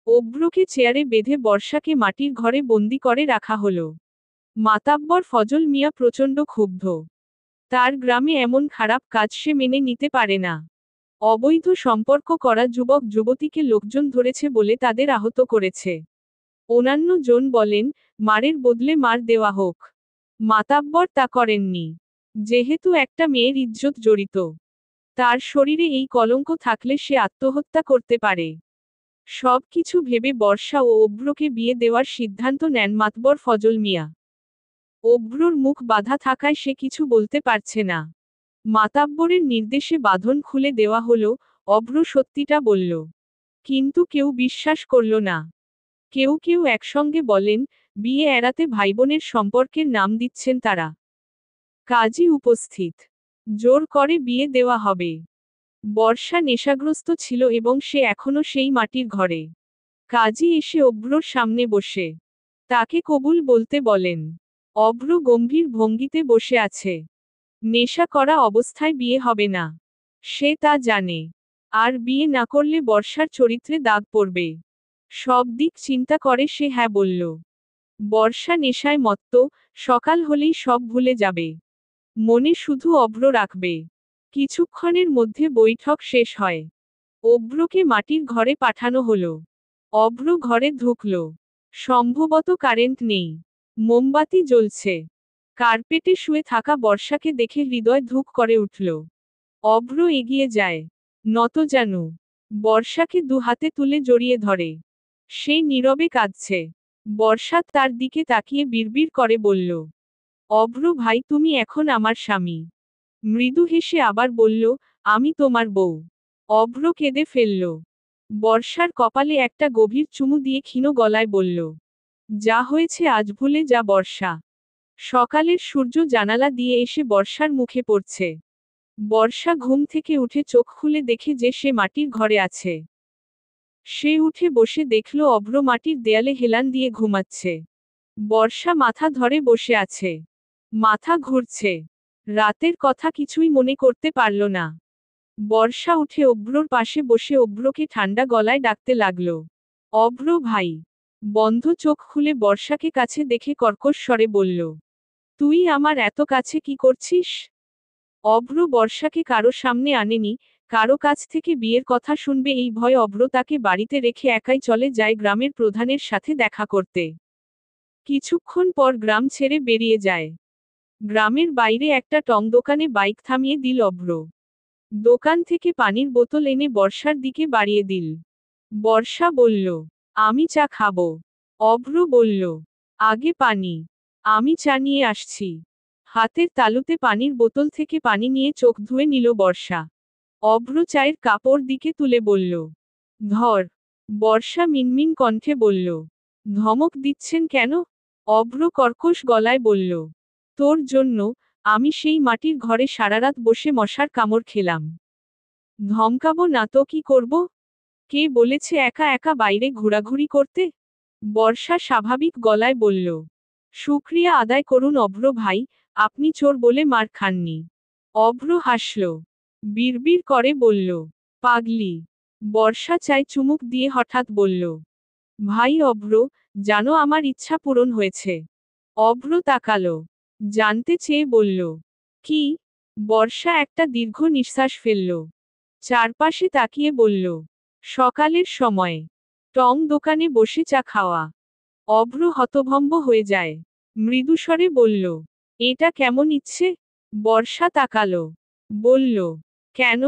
অভ্রকে চেয়ারে বেঁধে বর্ষাকে মাটির ঘরে বন্দি করে রাখা হলো। মাতাব্বর ফজল মিয়া প্রচণ্ড ক্ষুব্ধ। তার গ্রামে এমন খারাপ কাজ সে মেনে নিতে পারে না। অবৈধ সম্পর্ক করা যুবক যুবতীকে লোকজন ধরেছে বলে তাদের আহত করেছে। অন্যান্য জন বলেন, মারের বদলে মার দেওয়া হোক। মাতাব্বর তা করেননি। যেহেতু একটা মেয়ের ইজ্জত জড়িত, তার শরীরে এই কলঙ্ক থাকলে সে আত্মহত্যা করতে পারে। সব কিছু ভেবে বর্ষা ও অভ্রকে বিয়ে দেওয়ার সিদ্ধান্ত নেন মাতবর ফজল মিয়া। অভ্রর মুখ বাঁধা থাকায় সে কিছু বলতে পারছে না। মাতাব্বরের নির্দেশে বাঁধন খুলে দেওয়া হলো। অভ্র সত্যিটা বলল। কিন্তু কেউ বিশ্বাস করল না। কেউ কেউ একসঙ্গে বলেন, বিয়ে এড়াতে ভাইবোনের সম্পর্কের নাম দিচ্ছেন তারা। কাজী উপস্থিত। জোর করে বিয়ে দেওয়া হবে। বর্ষা নেশাগ্রস্ত ছিল এবং সে এখনো সেই মাটির ঘরে। কাজী এসে অভ্রর সামনে বসে তাকে কবুল বলতে বলেন। অভ্র গম্ভীর ভঙ্গিতে বসে আছে। নেশা করা অবস্থায় বিয়ে হবে না। সে তা জানে। আর বিয়ে না করলে বর্ষার চরিত্রে দাগ পড়বে। সব দিক চিন্তা করে সে হ্যাঁ বলল। বর্ষা নেশায় মত্ত, সকাল হলেই সব ভুলে যাবে। মনে শুধু অভ্র রাখবে। কিছুক্ষণের মধ্যে বৈঠক শেষ হয়। অভ্রকে মাটির ঘরে পাঠানো হলো। অভ্র ঘরে ঢুকল। সম্ভবত কারেন্ট নেই। মোমবাতি জ্বলছে। কার্পেটে শুয়ে থাকা বর্ষাকে দেখে হৃদয় ধুক করে উঠল। অভ্র এগিয়ে যায়। নতজানু। বর্ষাকে 2 হাতে তুলে জড়িয়ে ধরে। সে নীরবে কাঁদছে। বর্ষা তার দিকে তাকিয়ে বিড়বিড় করে বলল, অভ্র ভাই তুমি এখন আমার স্বামী। মৃদু হেসে আবার বলল, আমি তোমার বউ। অভ্র কেঁদে ফেলল। বর্ষার কপালে একটা গভীর চুমু দিয়ে ক্ষীণ গলায় বলল, যা হয়েছে আজ ভুলে যা বর্ষা। সকালের সূর্য জানালা দিয়ে এসে বর্ষার মুখে পড়ছে। বর্ষা ঘুম থেকে উঠে চোখ খুলে দেখে যে সে মাটির ঘরে আছে। সে উঠে বসে দেখল অভ্র মাটির দেয়ালে হেলান দিয়ে ঘুমাচ্ছে। বর্ষা মাথা ধরে বসে আছে। মাথা ঘুরছে। রাতের কথা কিছুই মনে করতে পারল না। বর্ষা উঠে অভ্রর পাশে বসে অভ্রকে ঠান্ডা গলায় ডাকতে লাগল। অভ্র ভাই। বন্ধ চোখ খুলে বর্ষাকে কাছে দেখে কর্কশ স্বরে বলল, তুই আমার এত কাছে কি করছিস? অভ্র বর্ষাকে কারো সামনে আনেনি, কারো কাছ থেকে বিয়ের কথা শুনবে এই ভয়ে অভ্র তাকে বাড়িতে রেখে একাই চলে যায় গ্রামের প্রধানের সাথে দেখা করতে। কিছুক্ষণ পর গ্রাম ছেড়ে বেরিয়ে যায়। গ্রামের বাইরে একটা টং দোকানে বাইক থামিয়ে দিল অভ্র। দোকান থেকে পানির বোতল এনে বর্ষার দিকে বাড়িয়ে দিল। বর্ষা বলল, আমি চা খাবো। অভ্র বলল, আগে পানি। আমি চা নিয়ে আসছি। হাতের তালুতে পানির বোতল থেকে পানি নিয়ে চোখ ধুয়ে নিল বর্ষা। অভ্র চায়ের কাপড় দিকে তুলে বলল, ধর। বর্ষা মিনমিন কণ্ঠে বলল, ধমক দিচ্ছেন কেন? অভ্র কর্কশ গলায় বলল, তোর জন্য। আমি সেই মাটির ঘরে সারারাত বসে মশার কামড় খেলাম। ধমকাবো না তো কি করব? কে বলেছে একা একা বাইরে ঘোরাঘুরি করতে? বর্ষা স্বাভাবিক গলায় বলল, শুকরিয়া আদায় করুন অভ্র ভাই, আপনি চোর বলে মার খাননি। অভ্র হাসল। বিড়বিড় করে বলল, পাগলি। বর্ষা চায় চুমুক দিয়ে হঠাৎ বলল, ভাই অভ্র, জানো আমার ইচ্ছা পূরণ হয়েছে। অভ্র তাকালো। জানতে চেয়ে বলল, কি? বর্ষা একটা দীর্ঘ নিঃশ্বাস ফেলল। চারপাশে তাকিয়ে বলল, সকালের সময় টং দোকানে বসে চা খাওয়া। অভ্র হতভম্ব হয়ে যায়। মৃদুস্বরে বলল, এটা কেমন ইচ্ছে? বর্ষা তাকালো। বলল, কেন?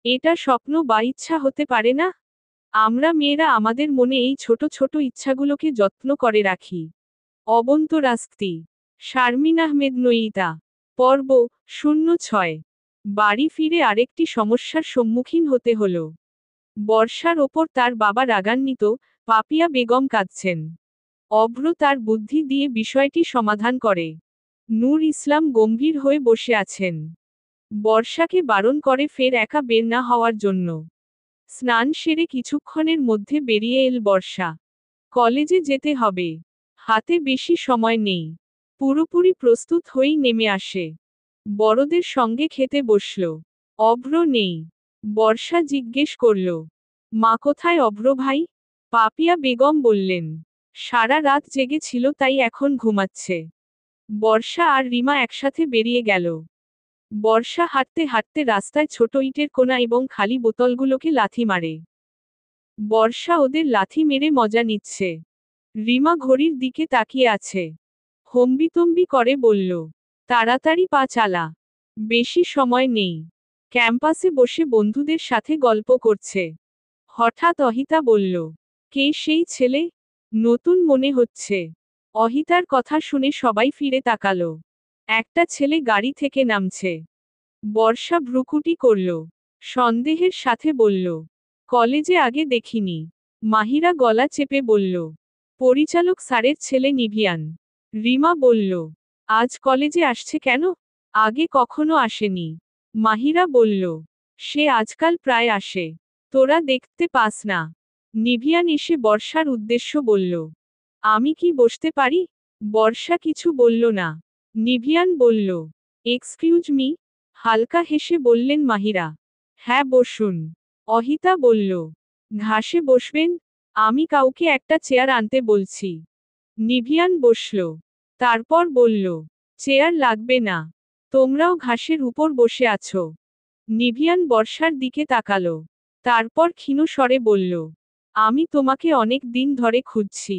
এটা স্বপ্ন বা ইচ্ছা হতে পারে না? আমরা মেয়েরা আমাদের মনে এই ছোট ছোট ইচ্ছাগুলোকে যত্ন করে রাখি। অবন্তরাস্তি। শারমিন আহমেদ নইতা। পর্ব 06। বাড়ি ফিরে আরেকটি সমস্যার সম্মুখীন হতে হলো। বর্ষার ওপর তার বাবা রাগান্বিত, পাপিয়া বেগম কাঁদছেন। অভ্র তার বুদ্ধি দিয়ে বিষয়টি সমাধান করে। নূর ইসলাম গম্ভীর হয়ে বসে আছেন। বর্ষাকে বারণ করে ফের একা বের না হওয়ার জন্য। স্নান সেরে কিছুক্ষণের মধ্যে বেরিয়ে এল বর্ষা। কলেজে যেতে হবে। হাতে বেশি সময় নেই। পুরোপুরি প্রস্তুত হয়েই নেমে আসে। বড়দের সঙ্গে খেতে বসল। অভ্র নেই। বর্ষা জিজ্ঞেস করল, মা কোথায় অভ্র ভাই? পাপিয়া বেগম বললেন, সারা রাত জেগেছিল তাই এখন ঘুমাচ্ছে। বর্ষা আর রিমা একসাথে বেরিয়ে গেল। বর্ষা হাঁটতে হাঁটতে রাস্তায় ছোট ইটের কোনা এবং খালি বোতলগুলোকে লাথি মারে। বর্ষা ওদের লাথি মেরে মজা নিচ্ছে। রিমা ঘড়ির দিকে তাকিয়ে আছে। হম্বিতম্বি করে বলল, তাড়াতাড়ি পা চালা। বেশি সময় নেই। ক্যাম্পাসে বসে বন্ধুদের সাথে গল্প করছে। হঠাৎ অহিতা বলল, কে সেই ছেলে? নতুন মনে হচ্ছে। অহিতার কথা শুনে সবাই ফিরে তাকালো। একটা ছেলে গাড়ি থেকে নামছে। বর্ষা ভ্রুকুটি করল। সন্দেহের সাথে বলল, কলেজে আগে দেখিনি। মাহিরা গলা চেপে বলল, পরিচালক স্যারের ছেলে নিভিয়ান। রিমা বলল, আজ কলেজে আসছে কেন? আগে কখনো আসেনি। মাহিরা বলল, সে আজকাল প্রায় আসে। তোরা দেখতে পাস না। নিভিয়ান এসে বর্ষার উদ্দেশ্য বলল, আমি কি বসতে পারি? বর্ষা কিছু বলল না। নিভিয়ান বলল, এক্সকিউজ মি? হালকা হেসে বললেন মাহিরা। হ্যাঁ বসুন। অহিতা বলল, ঘাসে বসবেন? আমি কাউকে একটা চেয়ার আনতে বলছি। নিভিয়ান বসল। তারপর বলল, চেয়ার লাগবে না। তোমরাও ঘাসের উপর বসে আছো। নিভিয়ান বর্ষার দিকে তাকালো। তারপর ক্ষীণ স্বরে বলল, আমি তোমাকে অনেক দিন ধরে খুঁজছি।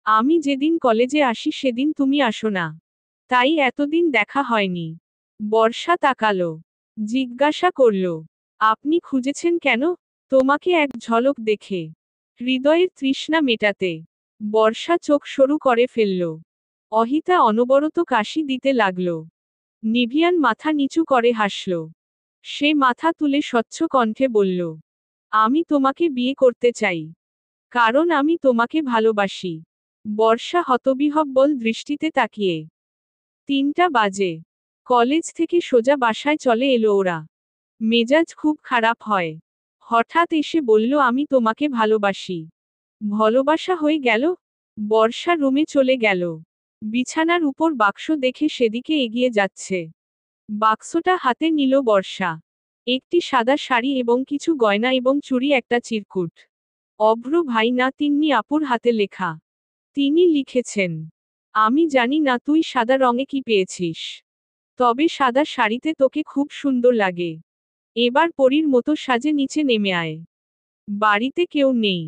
আমি যেদিন কলেজে আসি সেদিন তুমি আসো না। তাই এতদিন দেখা হয়নি। বর্ষা তাকালো। জিজ্ঞাসা করল, আপনি খুঁজেছেন কেন? তোমাকে এক ঝলক দেখে। হৃদয়ের তৃষ্ণা মেটাতে। বর্ষা চোখ সরু করে ফেলল। অহিতা অনবরত কাশি দিতে লাগল। নিভিয়ান মাথা নিচু করে হাসল। সে মাথা তুলে স্বচ্ছ কণ্ঠে বলল, আমি তোমাকে বিয়ে করতে চাই। কারণ আমি তোমাকে ভালোবাসি। বর্ষা হতবিহ্বল দৃষ্টিতে তাকিয়ে। 3টা বাজে। কলেজ থেকে সোজা বাসায় চলে এলো ওরা। মেজাজ খুব খারাপ হয়। হঠাৎ এসে বলল আমি তোমাকে ভালোবাসি। ভালোবাসা হয়ে গেল? বর্ষা রুমে চলে গেল। বিছানার উপর বাক্স দেখে সেদিকে এগিয়ে যাচ্ছে। বাক্সটা হাতে নিল বর্ষা। একটি সাদা শাড়ি এবং কিছু গয়না এবং চুড়ি, একটা চিরকুট। অভ্র ভাই না তিন্নি আপুর হাতে লেখা। তিনি লিখেছেন, আমি জানি না তুই সাদা রঙে কি পেয়েছিস। তবে সাদা শাড়িতে তোকে খুব সুন্দর লাগে। এবার পরীর মতো সাজে নিচে নেমে আয়। বাড়িতে কেউ নেই।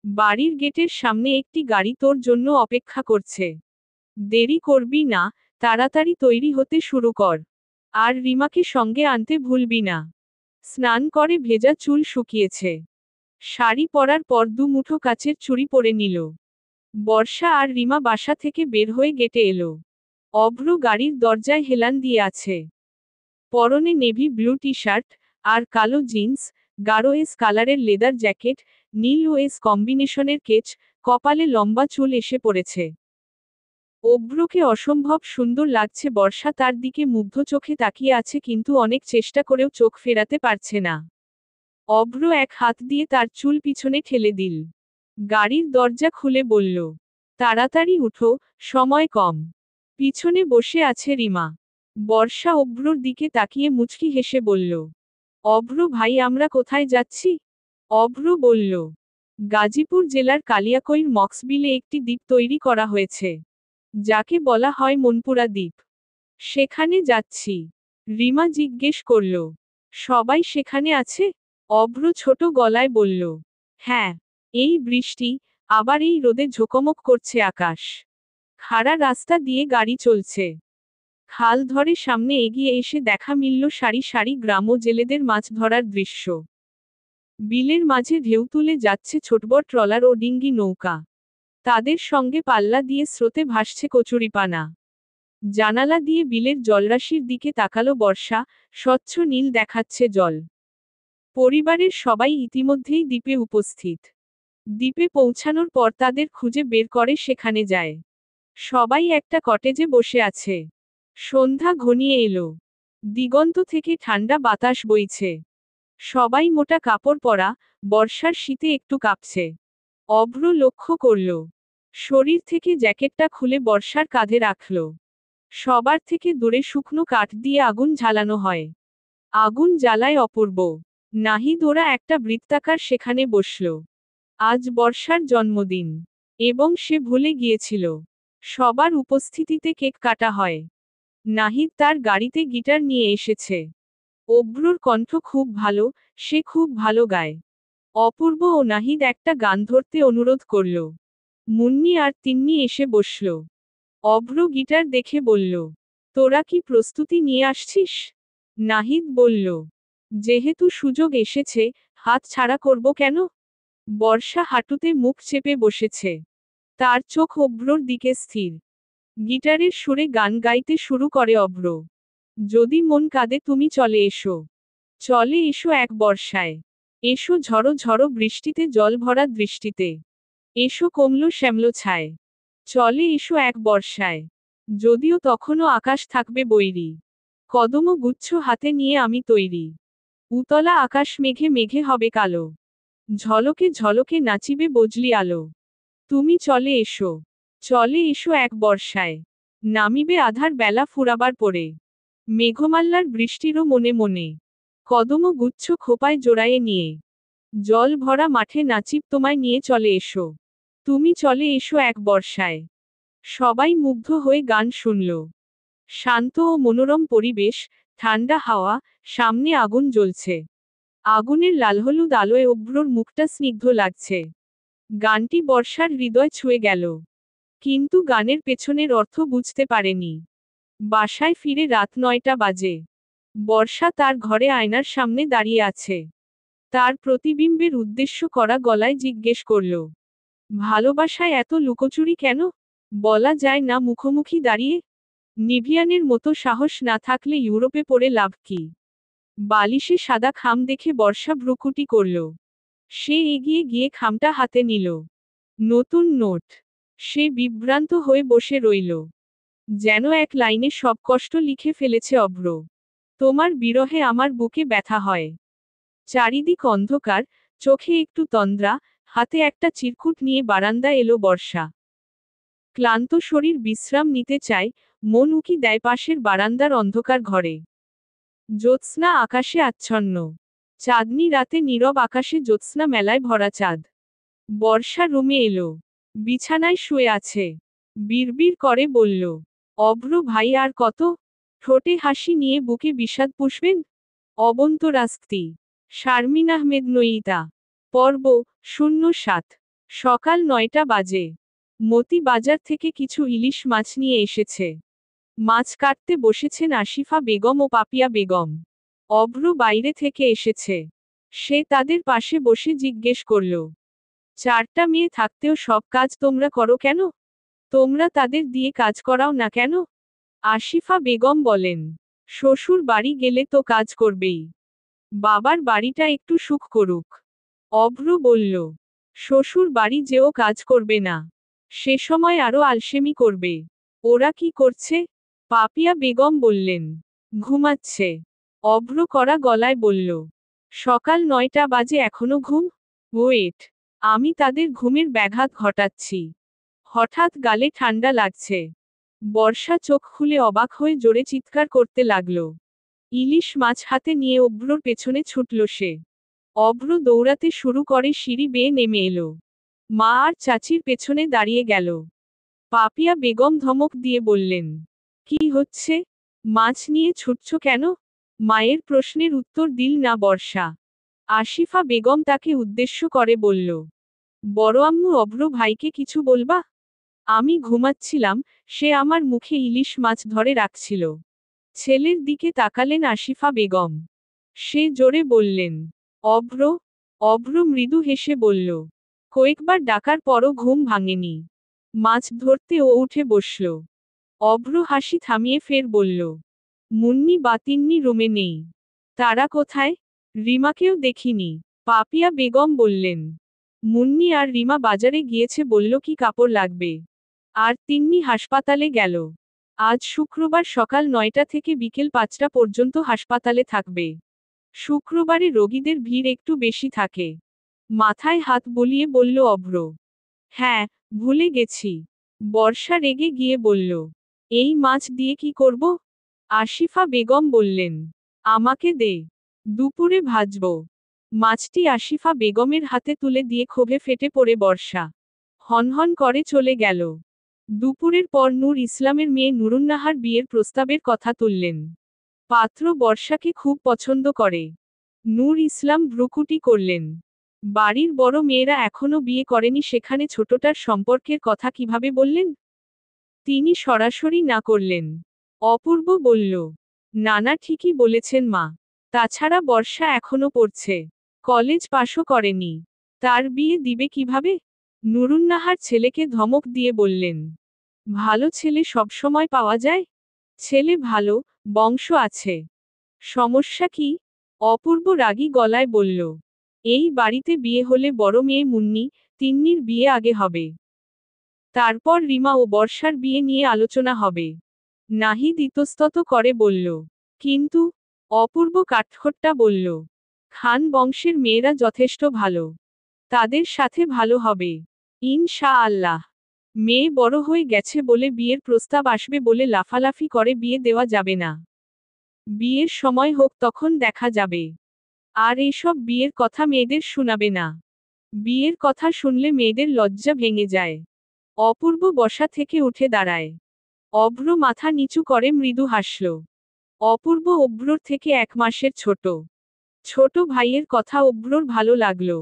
বাড়ির গেটের সামনে একটি গাড়ি তোর জন্য অপেক্ষা করছে। দেরি করবি না, তাড়াতাড়ি তৈরি হতে শুরু কর। আর রিমাকে সঙ্গে আনতে ভুলবি না। স্নান করে ভেজা চুল শুকিয়েছে। শাড়ি পরার পর 2 মুঠো কাচের চুড়ি পরে নিল। বর্ষা আর রিমা বাসা থেকে বের হয়ে গেটে এলো। অভ্র গাড়ির দরজায় হেলান দিয়ে আছে। পরনে নেভি ব্লু টি শার্ট আর কালো জিন্স, গাঢ় এস কালারের লেদার জ্যাকেট, নীল ও এস কম্বিনেশনের কেচ, কপালে লম্বা চুল এসে পড়েছে। অভ্রকে অসম্ভব সুন্দর লাগছে। বর্ষা তার দিকে মুগ্ধ চোখে তাকিয়ে আছে, কিন্তু অনেক চেষ্টা করেও চোখ ফেরাতে পারছে না। অভ্র এক হাত দিয়ে তার চুল পিছনে ঠেলে দিল। গাড়ির দরজা খুলে বলল, তাড়াতাড়ি উঠো, সময় কম। পিছনে বসে আছে রিমা। বর্ষা অভ্রর দিকে তাকিয়ে মুচকি হেসে বলল, অভ্র ভাই আমরা কোথায় যাচ্ছি? অভ্র বলল, গাজীপুর জেলার কালিয়াকৈর মক্সবিলে একটি দ্বীপ তৈরি করা হয়েছে, যাকে বলা হয় মনপুরা দ্বীপ। সেখানে যাচ্ছি। রিমা জিজ্ঞেস করল, সবাই সেখানে আছে? অভ্র ছোট গলায় বলল, হ্যাঁ। এই বৃষ্টি, আবার এই রোদে ঝোকমক করছে আকাশ। খাড়া রাস্তা দিয়ে গাড়ি চলছে। খাল ধরে সামনে এগিয়ে এসে দেখা মিলল সারি সারি গ্রাম ও জেলেদের মাছ ধরার দৃশ্য। বিলের মাঝে ঢেউ তুলে যাচ্ছে ছোটবড় ট্রলার ও ডিঙ্গি নৌকা। তাদের সঙ্গে পাল্লা দিয়ে স্রোতে ভাসছে কচুরিপানা। জানালা দিয়ে বিলের জলরাশির দিকে তাকালো বর্ষা, স্বচ্ছ নীল দেখাচ্ছে জল। পরিবারের সবাই ইতিমধ্যেই দ্বীপে উপস্থিত। দ্বীপে পৌঁছানোর পর তাদের খুঁজে বের করে সেখানে যায়। সবাই একটা কটেজে বসে আছে। সন্ধ্যা ঘনিয়ে এলো। দিগন্ত থেকে ঠান্ডা বাতাস বইছে। সবাই মোটা কাপড় পরা, বর্ষার শীতে একটু কাঁপছে। অভ্র লক্ষ্য করল। শরীর থেকে জ্যাকেটটা খুলে বর্ষার কাঁধে রাখল। সবার থেকে দূরে শুকনো কাঠ দিয়ে আগুন জ্বালানো হয়। আগুন জ্বালায় অপূর্ব। নাহিদ ওরা একটা বৃত্তাকার সেখানে বসল। আজ বর্ষার জন্মদিন। এবং সে ভুলে গিয়েছিল। সবার উপস্থিতিতে কেক কাটা হয়। নাহিদ তার গাড়িতে গিটার নিয়ে এসেছে। অভ্রর কণ্ঠ খুব ভালো, সে খুব ভালো গায়। অপূর্ব ও নাহিদ একটা গান ধরতে অনুরোধ করল। মুন্নি আর তিন্নি এসে বসল। অভ্র গিটার দেখে বলল, তোরা কি প্রস্তুতি নিয়ে আসছিস? নাহিদ বলল, যেহেতু সুযোগ এসেছে, হাত ছাড়া করব কেন? বর্ষা হাঁটুতে মুখ চেপে বসেছে। তার চোখ অভ্রর দিকে স্থির। গিটারের সুরে গান গাইতে শুরু করে অভ্র। যদি মন কাঁদে তুমি চলে এসো। চলে এসো এক বর্ষায়। এসো ঝড়ো ঝড়ো বৃষ্টিতে জল ভরা দৃষ্টিতে। এসো কমলো শ্যামলো ছায়। চলে এসো এক বর্ষায়। যদিও তখনও আকাশ থাকবে বৈরী। কদম গুচ্ছ হাতে নিয়ে আমি তৈরি। উতলা আকাশ মেঘে মেঘে হবে কালো। ঝলকে ঝলকে নাচিবে বজলি আলো। তুমি চলে এসো। চলে এসো এক বর্ষায়। নামিবে আধার বেলা ফুরাবার পরে। মেঘমাল্লার বৃষ্টিরও মনে মনে। কদম গুচ্ছ খোপায় জোড়ায়ে নিয়ে। জল ভরা মাঠে নাচিব তোমায় নিয়ে চলে এসো। তুমি চলে এসো এক বর্ষায়। সবাই মুগ্ধ হয়ে গান শুনল। শান্ত ও মনোরম পরিবেশ, ঠান্ডা হাওয়া, সামনে আগুন জ্বলছে। আগুনের লালহলুদ আলোয় অভ্রর মুখটা স্নিগ্ধ লাগছে। গানটি বর্ষার হৃদয় ছুঁয়ে গেল। কিন্তু গানের পেছনের অর্থ বুঝতে পারেনি। বাসায় ফিরে রাত 9টা বাজে। বর্ষা তার ঘরে আয়নার সামনে দাঁড়িয়ে আছে। তার প্রতিবিম্বের উদ্দেশ্য করা গলায় জিজ্ঞেস করল, ভালোবাসায় এত লুকোচুরি কেন? বলা যায় না মুখোমুখি দাঁড়িয়ে? নিভিয়ানের মতো সাহস না থাকলে ইউরোপে পড়ে লাভ কি? বালিশে সাদা খাম দেখে বর্ষা ভ্রুকুটি করল। সে এগিয়ে গিয়ে খামটা হাতে নিল। নতুন নোট। সে বিভ্রান্ত হয়ে বসে রইল। যেন এক লাইনে সব কষ্ট লিখে ফেলেছে অভ্র। তোমার বিরহে আমার বুকে ব্যথা হয়। চারিদিক অন্ধকার, চোখে একটু তন্দ্রা, হাতে একটা চিরকুট নিয়ে বারান্দা এলো বর্ষা। ক্লান্ত শরীর বিশ্রাম নিতে চায়, মন উকি দেয় পাশের বারান্দার অন্ধকার ঘরে। জ্যোৎস্না আকাশে আচ্ছন্ন। চাঁদনি রাতে নীরব আকাশে জ্যোৎস্না মেলায় ভরা চাঁদ। বর্ষা রুমে এলো। বিছানায় শুয়ে আছে। বিড়বিড় করে বলল, অভ্র ভাই আর কত? ঠোঁটে হাসি নিয়ে বুকে বিষাদ পুষবেন? অবন্তরাস্তি। শারমিন আহমেদ নইতা। পর্ব 07। সকাল 9টা বাজে। মতি বাজার থেকে কিছু ইলিশ মাছ নিয়ে এসেছে। মাছ কাটতে বসেছেন আসিফা বেগম ও পাপিয়া বেগম। অভ্র বাইরে থেকে এসেছে। সে তাদের পাশে বসে জিজ্ঞেস করল, 4টা মেয়ে থাকতেও সব কাজ তোমরা করো কেন? তোমরা তাদের দিয়ে কাজ করাও না কেন? আসিফা বেগম বলেন, শ্বশুর বাড়ি গেলে তো কাজ করবেই। বাবার বাড়িটা একটু সুখ করুক। অভ্র বলল, শ্বশুর বাড়ি যেও কাজ করবে না। সে সময় আরো আলসেমি করবে। ওরা কি করছে? পাপিয়া বেগম বললেন, ঘুমাচ্ছে। অভ্র করা গলায় বলল, সকাল 9টা বাজে এখনো ঘুম? ওয়েট, আমি তাদের ঘুমের ব্যাঘাত ঘটাচ্ছি। হঠাৎ গালে ঠান্ডা লাগছে। বর্ষা চোখ খুলে অবাক হয়ে জোরে চিৎকার করতে লাগল। ইলিশ মাছ হাতে নিয়ে অভ্রর পেছনে ছুটল সে। অভ্র দৌড়াতে শুরু করে সিঁড়ি বেয়ে নেমে এলো। মা আর চাচির পেছনে দাঁড়িয়ে গেল। পাপিয়া বেগম ধমক দিয়ে বললেন, কি হচ্ছে? মাছ নিয়ে ছুটছ কেন? মায়ের প্রশ্নের উত্তর দিল না বর্ষা। আসিফা বেগম তাকে উদ্দেশ্য করে বলল, বড় আম্মু অভ্র ভাইকে কিছু বলবা? আমি ঘুমাচ্ছিলাম, সে আমার মুখে ইলিশ মাছ ধরে রাখছিল। ছেলের দিকে তাকালেন আসিফা বেগম। সে জোরে বললেন, অভ্র। অভ্র মৃদু হেসে বলল, কয়েকবার ডাকার পরও ঘুম ভাঙেনি। মাছ ধরতে ও উঠে বসল। অভ্র হাসি থামিয়ে ফের বলল, মুন্নি বা তিন্নি রুমে নেই। তারা কোথায়? রিমাকেও দেখিনি। পাপিয়া বেগম বললেন, মুন্নি আর রিমা বাজারে গিয়েছে বলল কি কাপড় লাগবে। আর তিন্নি হাসপাতালে গেল। আজ শুক্রবার সকাল 9টা থেকে বিকেল 5টা পর্যন্ত হাসপাতালে থাকবে। শুক্রবারে রোগীদের ভিড় একটু বেশি থাকে। মাথায় হাত বুলিয়ে বলল অভ্র। হ্যাঁ, ভুলে গেছি। বর্ষা রেগে গিয়ে বলল, এই মাছ দিয়ে কি করব? আসিফা বেগম বললেন, আমাকে দে। দুপুরে ভাজব। মাছটি আসিফা বেগমের হাতে তুলে দিয়ে ক্ষোভে ফেটে পড়ে বর্ষা হনহন করে চলে গেল। দুপুরের পর নূর ইসলামের মেয়ে নুরুন্নাহার বিয়ের প্রস্তাবের কথা তুললেন। পাত্র বর্ষাকে খুব পছন্দ করে। নূর ইসলাম ভ্রুকুটি করলেন। বাড়ির বড় মেয়েরা এখনো বিয়ে করেনি, সেখানে ছোটটার সম্পর্কের কথা কিভাবে বললেন? তিনি সরাসরি না করলেন। অপূর্ব বলল, নানা ঠিকই বলেছেন মা। তাছাড়া বর্ষা এখনো পড়ছে, কলেজ পাশও করেনি। তার বিয়ে দিবে কিভাবে? নুরুন্নাহার ছেলেকে ধমক দিয়ে বললেন, ভালো ছেলে সবসময় পাওয়া যায়? ছেলে ভালো, বংশ আছে। সমস্যা কি? অপূর্ব রাগী গলায় বলল, এই বাড়িতে বিয়ে হলে বড় মেয়ে মুন্নি, তিন্নির বিয়ে আগে হবে। তারপর রিমা ও বর্ষার বিয়ে নিয়ে আলোচনা হবে। নাহিদ ইতস্তত করে বলল, কিন্তু? অপূর্ব কাঠখোট্টা বলল, খান বংশের মেয়েরা যথেষ্ট ভালো। তাদের সাথে ভালো হবে। ইনশা আল্লাহ। মেয়ে বড় হয়ে গেছে বলে বিয়ের প্রস্তাব আসবে বলে লাফালাফি করে বিয়ে দেওয়া যাবে না। বিয়ের সময় হোক, তখন দেখা যাবে। আর এসব বিয়ের কথা মেয়েদের শোনাবে না। বিয়ের কথা শুনলে মেয়েদের লজ্জা ভেঙে যায়। অপূর্ব বসা থেকে উঠে দাঁড়ায়। অভ্র মাথা নিচু করে মৃদু হাসল। অপূর্ব অভ্রর থেকে 1 মাসের ছোট। ছোট ভাইয়ের কথা অভ্রর ভালো লাগলো।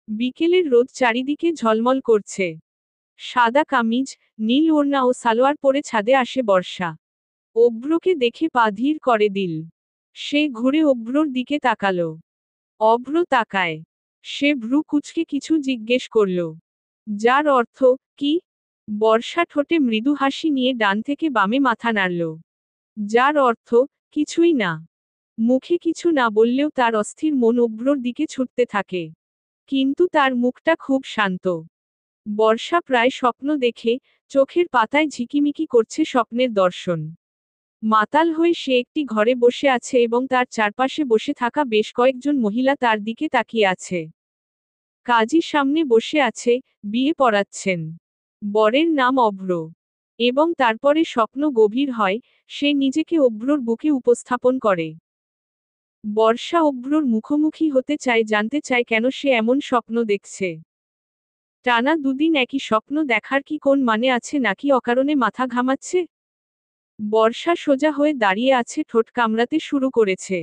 বিকেলের রোদ চারিদিকে ঝলমল করছে। সাদা কামিজ, নীল ওড়না ও সালোয়ার পরে ছাদে আসে বর্ষা। অভ্রকে দেখে পা ধীর করে দিল। সে ঘুরে অভ্রর দিকে তাকালো। অভ্র তাকায়। সে ভ্রু কুঁচকে কিছু জিজ্ঞেস করল, যার অর্থ কি? বর্ষা ঠোঁটে মৃদু হাসি নিয়ে ডান থেকে বামে মাথা নাড়ল। যার অর্থ কিছুই না। মুখে কিছু না বললেও তার অস্থির মন অভ্রর দিকে ছুটতে থাকে। কিন্তু তার মুখটা খুব শান্ত। বর্ষা প্রায় স্বপ্ন দেখে, চোখের পাতায় ঝিকিমিকি করছে স্বপ্নের দর্শন। মাতাল হয়ে সে একটি ঘরে বসে আছে এবং তার চারপাশে বসে থাকা বেশ কয়েকজন মহিলা তার দিকে তাকিয়ে আছে। কাজী সামনে বসে আছে, বিয়ে পড়াচ্ছেন। বরের নাম অভ্র। এবং তারপরে স্বপ্ন গভীর হয়, সে নিজেকে অভ্রর বুকে উপস্থাপন করে। বর্ষা অভ্রর মুখোমুখি হতে চায়, জানতে চায় কেন সে এমন স্বপ্ন দেখছে। টানা দুদিন একই স্বপ্ন দেখার কি কোন মানে আছে, নাকি অকারণে মাথা ঘামাচ্ছে? বর্ষা সোজা হয়ে দাঁড়িয়ে আছে, ঠোঁট কামড়াতে শুরু করেছে।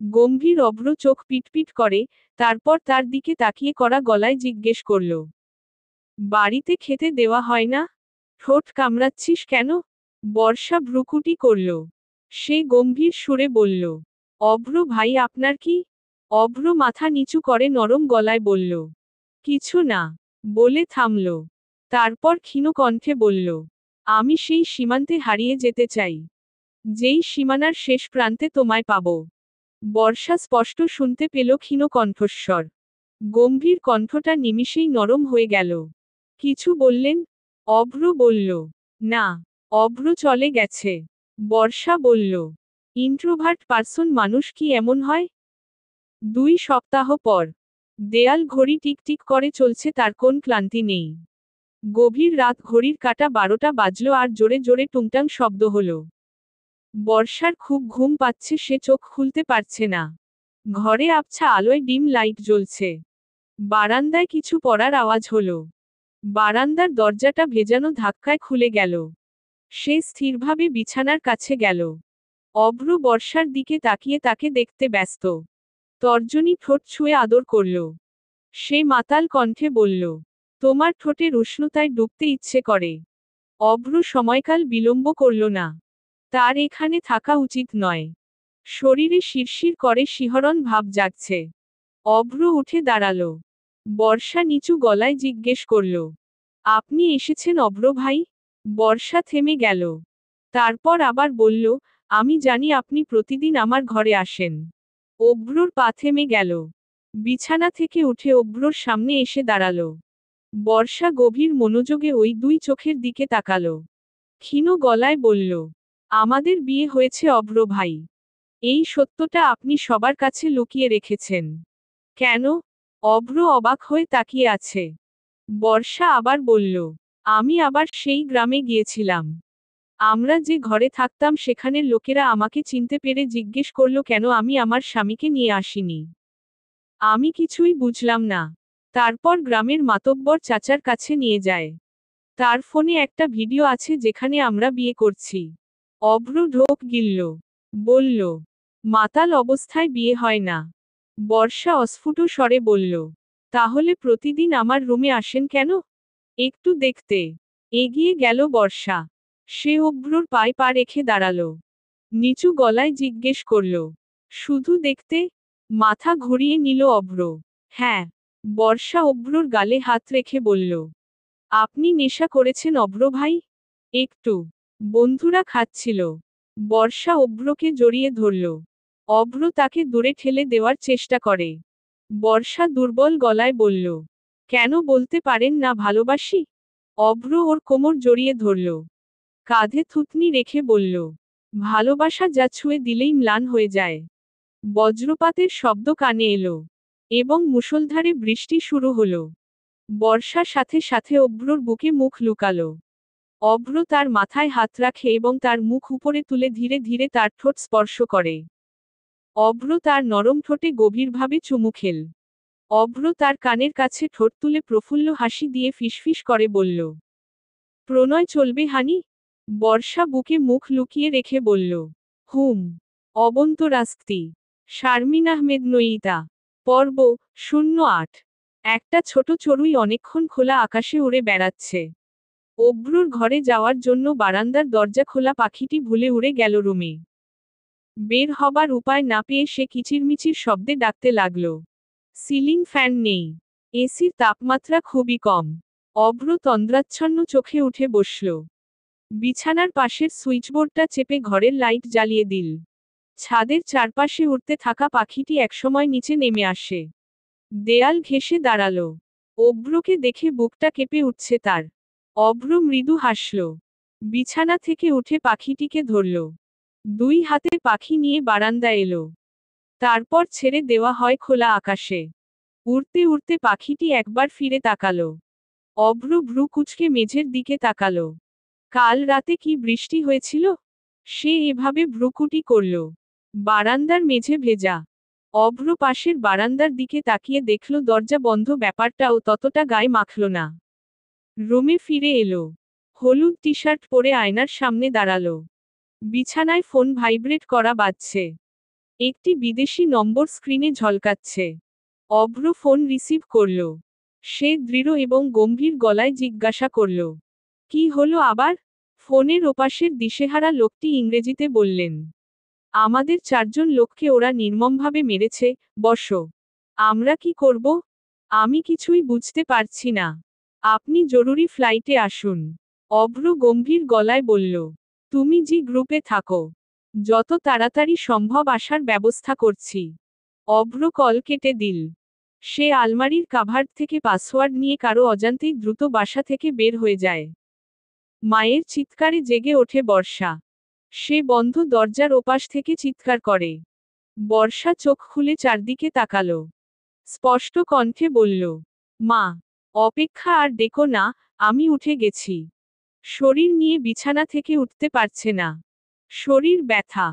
গম্ভীর অভ্র চোখ পিটপিট করে, তারপর তার দিকে তাকিয়ে করা গলায় জিজ্ঞেস করল, বাড়িতে খেতে দেওয়া হয় না? ঠোঁট কামড়াচ্ছিস কেন? বর্ষা ভ্রুকুটি করল। সে গম্ভীর সুরে বলল, অভ্র ভাই, আপনার কি? অভ্র মাথা নিচু করে নরম গলায় বলল, কিছু না। বলে থামল। তারপর ক্ষীণ কণ্ঠে বলল, আমি সেই সীমান্তে হারিয়ে যেতে চাই, যেই সীমানার শেষ প্রান্তে তোমায় পাব। বর্ষা স্পষ্ট শুনতে পেল ক্ষীণ কণ্ঠস্বর। গম্ভীর কণ্ঠটা নিমিষেই নরম হয়ে গেল। কিছু বললেন? অভ্র বলল, না। অভ্র চলে গেছে। বর্ষা বলল, ইন্ট্রোভার্ট পার্সন মানুষ কি এমন হয়? 2 সপ্তাহ পর। দেয়াল ঘড়ি টিকটিক করে চলছে, তার কোন ক্লান্তি নেই। গভীর রাত, ঘড়ির কাঁটা 12টা বাজল আর জোরে জোরে টুংটাং শব্দ হলো। বর্ষার খুব ঘুম পাচ্ছে, সে চোখ খুলতে পারছে না। ঘরে আবছা আলোয় ডিম লাইট জ্বলছে। বারান্দায় কিছু পড়ার আওয়াজ হলো। বারান্দার দরজাটা ভেজানো ধাক্কায় খুলে গেল। সে স্থিরভাবে বিছানার কাছে গেল। অভ্র বর্ষার দিকে তাকিয়ে তাকে দেখতে ব্যস্ত। তর্জনী ঠোঁট ছুঁয়ে আদর করল। সে মাতাল কণ্ঠে বলল, তোমার ঠোঁটের উষ্ণতায় ডুবতে ইচ্ছে করে। অভ্র সময়কাল বিলম্ব করল না। তার এখানে থাকা উচিত নয়। শরীরে শিরশির করে শিহরণ ভাব জাগছে। অভ্র উঠে দাঁড়ালো। বর্ষা নিচু গলায় জিজ্ঞেস করল, আপনি এসেছেন অভ্র ভাই? বর্ষা থেমে গেল। তারপর আবার বলল, আমি জানি আপনি প্রতিদিন আমার ঘরে আসেন। অভ্রর পা থেমে গেল। বিছানা থেকে উঠে অভ্রর সামনে এসে দাঁড়ালো। বর্ষা গভীর মনোযোগে ওই 2 চোখের দিকে তাকালো। ক্ষীণ গলায় বলল, আমাদের বিয়ে হয়েছে অভ্র ভাই। এই সত্যটা আপনি সবার কাছে লুকিয়ে রেখেছেন। কেন? অভ্র অবাক হয়ে তাকিয়ে আছে। বর্ষা আবার বলল, আমি আবার সেই গ্রামে গিয়েছিলাম। আমরা যে ঘরে থাকতাম সেখানের লোকেরা আমাকে চিনতে পেরে জিজ্ঞেস করল কেন আমি আমার স্বামীকে নিয়ে আসিনি। আমি কিছুই বুঝলাম না। তারপর গ্রামের মাতব্বর চাচার কাছে নিয়ে যায়। তার ফোনে একটা ভিডিও আছে যেখানে আমরা বিয়ে করছি। অভ্র ঢোক গিলল। বলল, মাতাল অবস্থায় বিয়ে হয় না। বর্ষা অস্ফুট স্বরে বলল, তাহলে প্রতিদিন আমার রুমে আসেন কেন? একটু দেখতে। এগিয়ে গেল বর্ষা। সে অভ্রর পায়ে পা রেখে দাঁড়ালো। নিচু গলায় জিজ্ঞেস করল, শুধু দেখতে? মাথা ঘুরিয়ে নিল অভ্র। হ্যাঁ। বর্ষা অভ্রর গালে হাত রেখে বলল, আপনি নেশা করেছেন অভ্র ভাই? একটু। বন্ধুরা খাচ্ছিল। বর্ষা অভ্রকে জড়িয়ে ধরল। অভ্র তাকে দূরে ঠেলে দেওয়ার চেষ্টা করে। বর্ষা দুর্বল গলায় বলল, কেন বলতে পারেন না ভালোবাসি? অভ্র ওর কোমর জড়িয়ে ধরল। কাঁধে থুতনি রেখে বলল, ভালোবাসা যা ছুঁয়ে দিলেই ম্লান হয়ে যায়। বজ্রপাতের শব্দ কানে এলো। এবং মুষলধারে বৃষ্টি শুরু হলো। বর্ষার সাথে সাথে অভ্রর বুকে মুখ লুকালো। অভ্র তার মাথায় হাত রাখে এবং তার মুখ উপরে তুলে ধীরে ধীরে তার ঠোঁট স্পর্শ করে। অভ্র তার নরম ঠোঁটে গভীরভাবে চুমু খেল। অভ্র তার কানের কাছে ঠোঁট তুলে প্রফুল্ল হাসি দিয়ে ফিসফিস করে বলল, প্রণয় চলবে হানি? বর্ষা বুকে মুখ লুকিয়ে রেখে বলল, হুম। অবন্তরাস্তি। শারমিন আহমেদ নইতা। পর্ব 08। একটা ছোট চড়ুই অনেকক্ষণ খোলা আকাশে উড়ে বেড়াচ্ছে। অভ্রর ঘরে যাওয়ার জন্য বারান্দার দরজা খোলা পাখিটি ভুলে উড়ে গেল রুমে। বের হবার উপায় না পেয়ে সে কিচিরমিচির শব্দে ডাকতে লাগল। সিলিং ফ্যান নেই। এসির তাপমাত্রা খুবই কম। অভ্র তন্দ্রাচ্ছন্ন চোখে উঠে বসল। বিছানার পাশের সুইচবোর্ডটা চেপে ঘরের লাইট জ্বালিয়ে দিল। ছাদের চারপাশে উড়তে থাকা পাখিটি একসময় নিচে নেমে আসে। দেয়াল ঘেঁষে দাঁড়ালো। অভ্রকে দেখে বুকটা কেঁপে উঠছে তার। অভ্র মৃদু হাসল। বিছানা থেকে উঠে পাখিটিকে ধরল। দুই হাতে পাখি নিয়ে বারান্দা এলো। তারপর ছেড়ে দেওয়া হয় খোলা আকাশে। উড়তে উড়তে পাখিটি একবার ফিরে তাকালো। অভ্র ভ্রু কুঁচকে মেঝের দিকে তাকালো। কাল রাতে কি বৃষ্টি হয়েছিল? সে এভাবে ভ্রুকুটি করল। বারান্দার মেঝে ভেজা। অভ্র পাশের বারান্দার দিকে তাকিয়ে দেখল দরজা বন্ধ, ব্যাপারটাও ততটা গায়ে মাখল না। রুমে ফিরে এলো। হলুদ টি শার্ট পরে আয়নার সামনে দাঁড়ালো। বিছানায় ফোন ভাইব্রেট করা বাজছে। একটি বিদেশি নম্বর স্ক্রিনে ঝলকাচ্ছে। অভ্র ফোন রিসিভ করল। সে দৃঢ় এবং গম্ভীর গলায় জিজ্ঞাসা করল, কি হলো আবার? ফোনের ওপাশের দিশেহারা লোকটি ইংরেজিতে বললেন, আমাদের 4 জন লোককে ওরা নির্মমভাবে মেরেছে, বসো। আমরা কি করব? আমি কিছুই বুঝতে পারছি না। আপনি জরুরি ফ্লাইটে আসুন। অভ্র গম্ভীর গলায় বলল, তুমি জি গ্রুপে থাকো। যত তাড়াতাড়ি সম্ভব আসার ব্যবস্থা করছি। অভ্র কল কেটে দিল। সে আলমারির কাভার্ড থেকে পাসওয়ার্ড নিয়ে কারো অজান্তেই দ্রুত বাসা থেকে বের হয়ে যায়। মায়ের চিৎকারে জেগে ওঠে বর্ষা। সে বন্ধ দরজার ওপাশ থেকে চিৎকার করে। বর্ষা চোখ খুলে চারদিকে তাকালো। স্পষ্ট কণ্ঠে বলল, মা, অপেক্ষা আর ডেকো না, আমি উঠে গেছি। শরীর নিয়ে বিছানা থেকে উঠতে পারছে না। শরীর ব্যথা।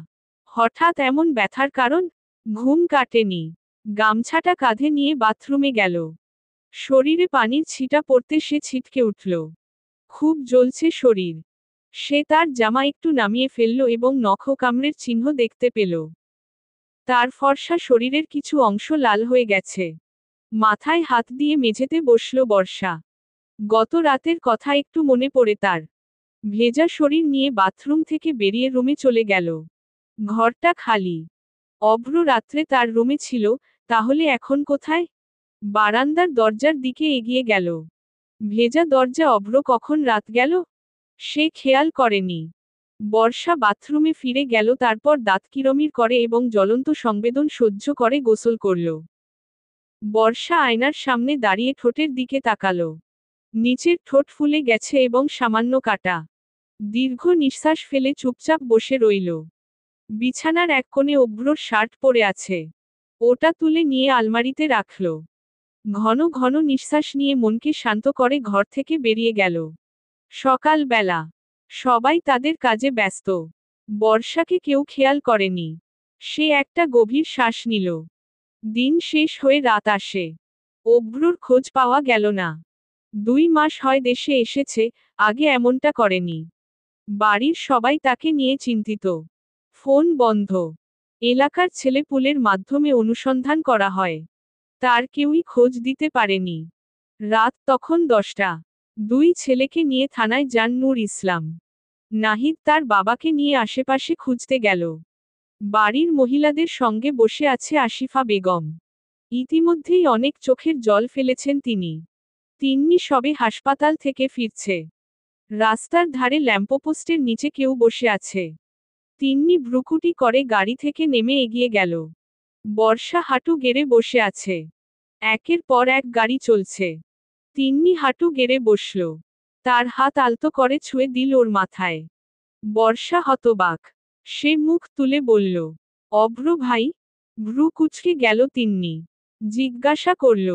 হঠাৎ এমন ব্যথার কারণ? ঘুম কাটেনি। গামছাটা কাঁধে নিয়ে বাথরুমে গেল। শরীরে পানির ছিটা পড়তে সে ছিটকে উঠল। খুব জ্বলছে শরীর। সে তার জামা একটু নামিয়ে ফেলল এবং নখ কামড়ের চিহ্ন দেখতে পেল। তার ফর্সা শরীরের কিছু অংশ লাল হয়ে গেছে। মাথায় হাত দিয়ে মেঝেতে বসল বর্ষা। গত রাতের কথা একটু মনে পড়ে তার। ভেজা শরীর নিয়ে বাথরুম থেকে বেরিয়ে রুমে চলে গেল। ঘরটা খালি। অভ্র রাত্রে তার রুমে ছিল, তাহলে এখন কোথায়? বারান্দার দরজার দিকে এগিয়ে গেল। ভেজা দরজা। অভ্র কখন রাত গেল? সে খেয়াল করেনি। বর্ষা বাথরুমে ফিরে গেল, তারপর দাঁত কিরমির করে এবং জ্বলন্ত সংবেদন সহ্য করে গোসল করল। বর্ষা আয়নার সামনে দাঁড়িয়ে ঠোঁটের দিকে তাকালো। নিচের ঠোঁট ফুলে গেছে এবং সামান্য কাটা। দীর্ঘ নিঃশ্বাস ফেলে চুপচাপ বসে রইল। বিছানার এক কোণে অভ্রর শার্ট পরে আছে। ওটা তুলে নিয়ে আলমারিতে রাখল। ঘন ঘন নিঃশ্বাস নিয়ে মনকে শান্ত করে ঘর থেকে বেরিয়ে গেল। সকালবেলা। সবাই তাদের কাজে ব্যস্ত। বর্ষাকে কেউ খেয়াল করেনি। সে একটা গভীর শ্বাস নিল। দিন শেষ হয়ে রাত আসে। অভ্রর খোঁজ পাওয়া গেল না। 2 মাস হয় দেশে এসেছে, আগে এমনটা করেনি। বাড়ির সবাই তাকে নিয়ে চিন্তিত। ফোন বন্ধ। এলাকার ছেলেপুলের মাধ্যমে অনুসন্ধান করা হয়। তার কেউই খোঁজ দিতে পারেনি। রাত তখন 10টা। 2 ছেলেকে নিয়ে থানায় যান নূর ইসলাম। নাহিদ তার বাবাকে নিয়ে আশেপাশে খুঁজতে গেল। বাড়ির মহিলাদের সঙ্গে বসে আছে আসিফা বেগম। ইতিমধ্যেই অনেক চোখের জল ফেলেছেন তিনি। তিন্নি সবে হাসপাতাল থেকে ফিরছে। রাস্তার ধারে ল্যাম্পপোস্টের নিচে কেউ বসে আছে। তিন্নি ভ্রুকুটি করে গাড়ি থেকে নেমে এগিয়ে গেল। বর্ষা হাঁটু গেড়ে বসে আছে। একের পর এক গাড়ি চলছে। তিন্নি হাঁটু গেড়ে বসল। তার হাত আলতো করে ছুঁয়ে দিল ওর মাথায়। বর্ষা হতবাক। সে মুখ তুলে বলল, অভ্র ভাই? ভ্রু কুঁচকে গেল তিন্নি। জিজ্ঞাসা করল,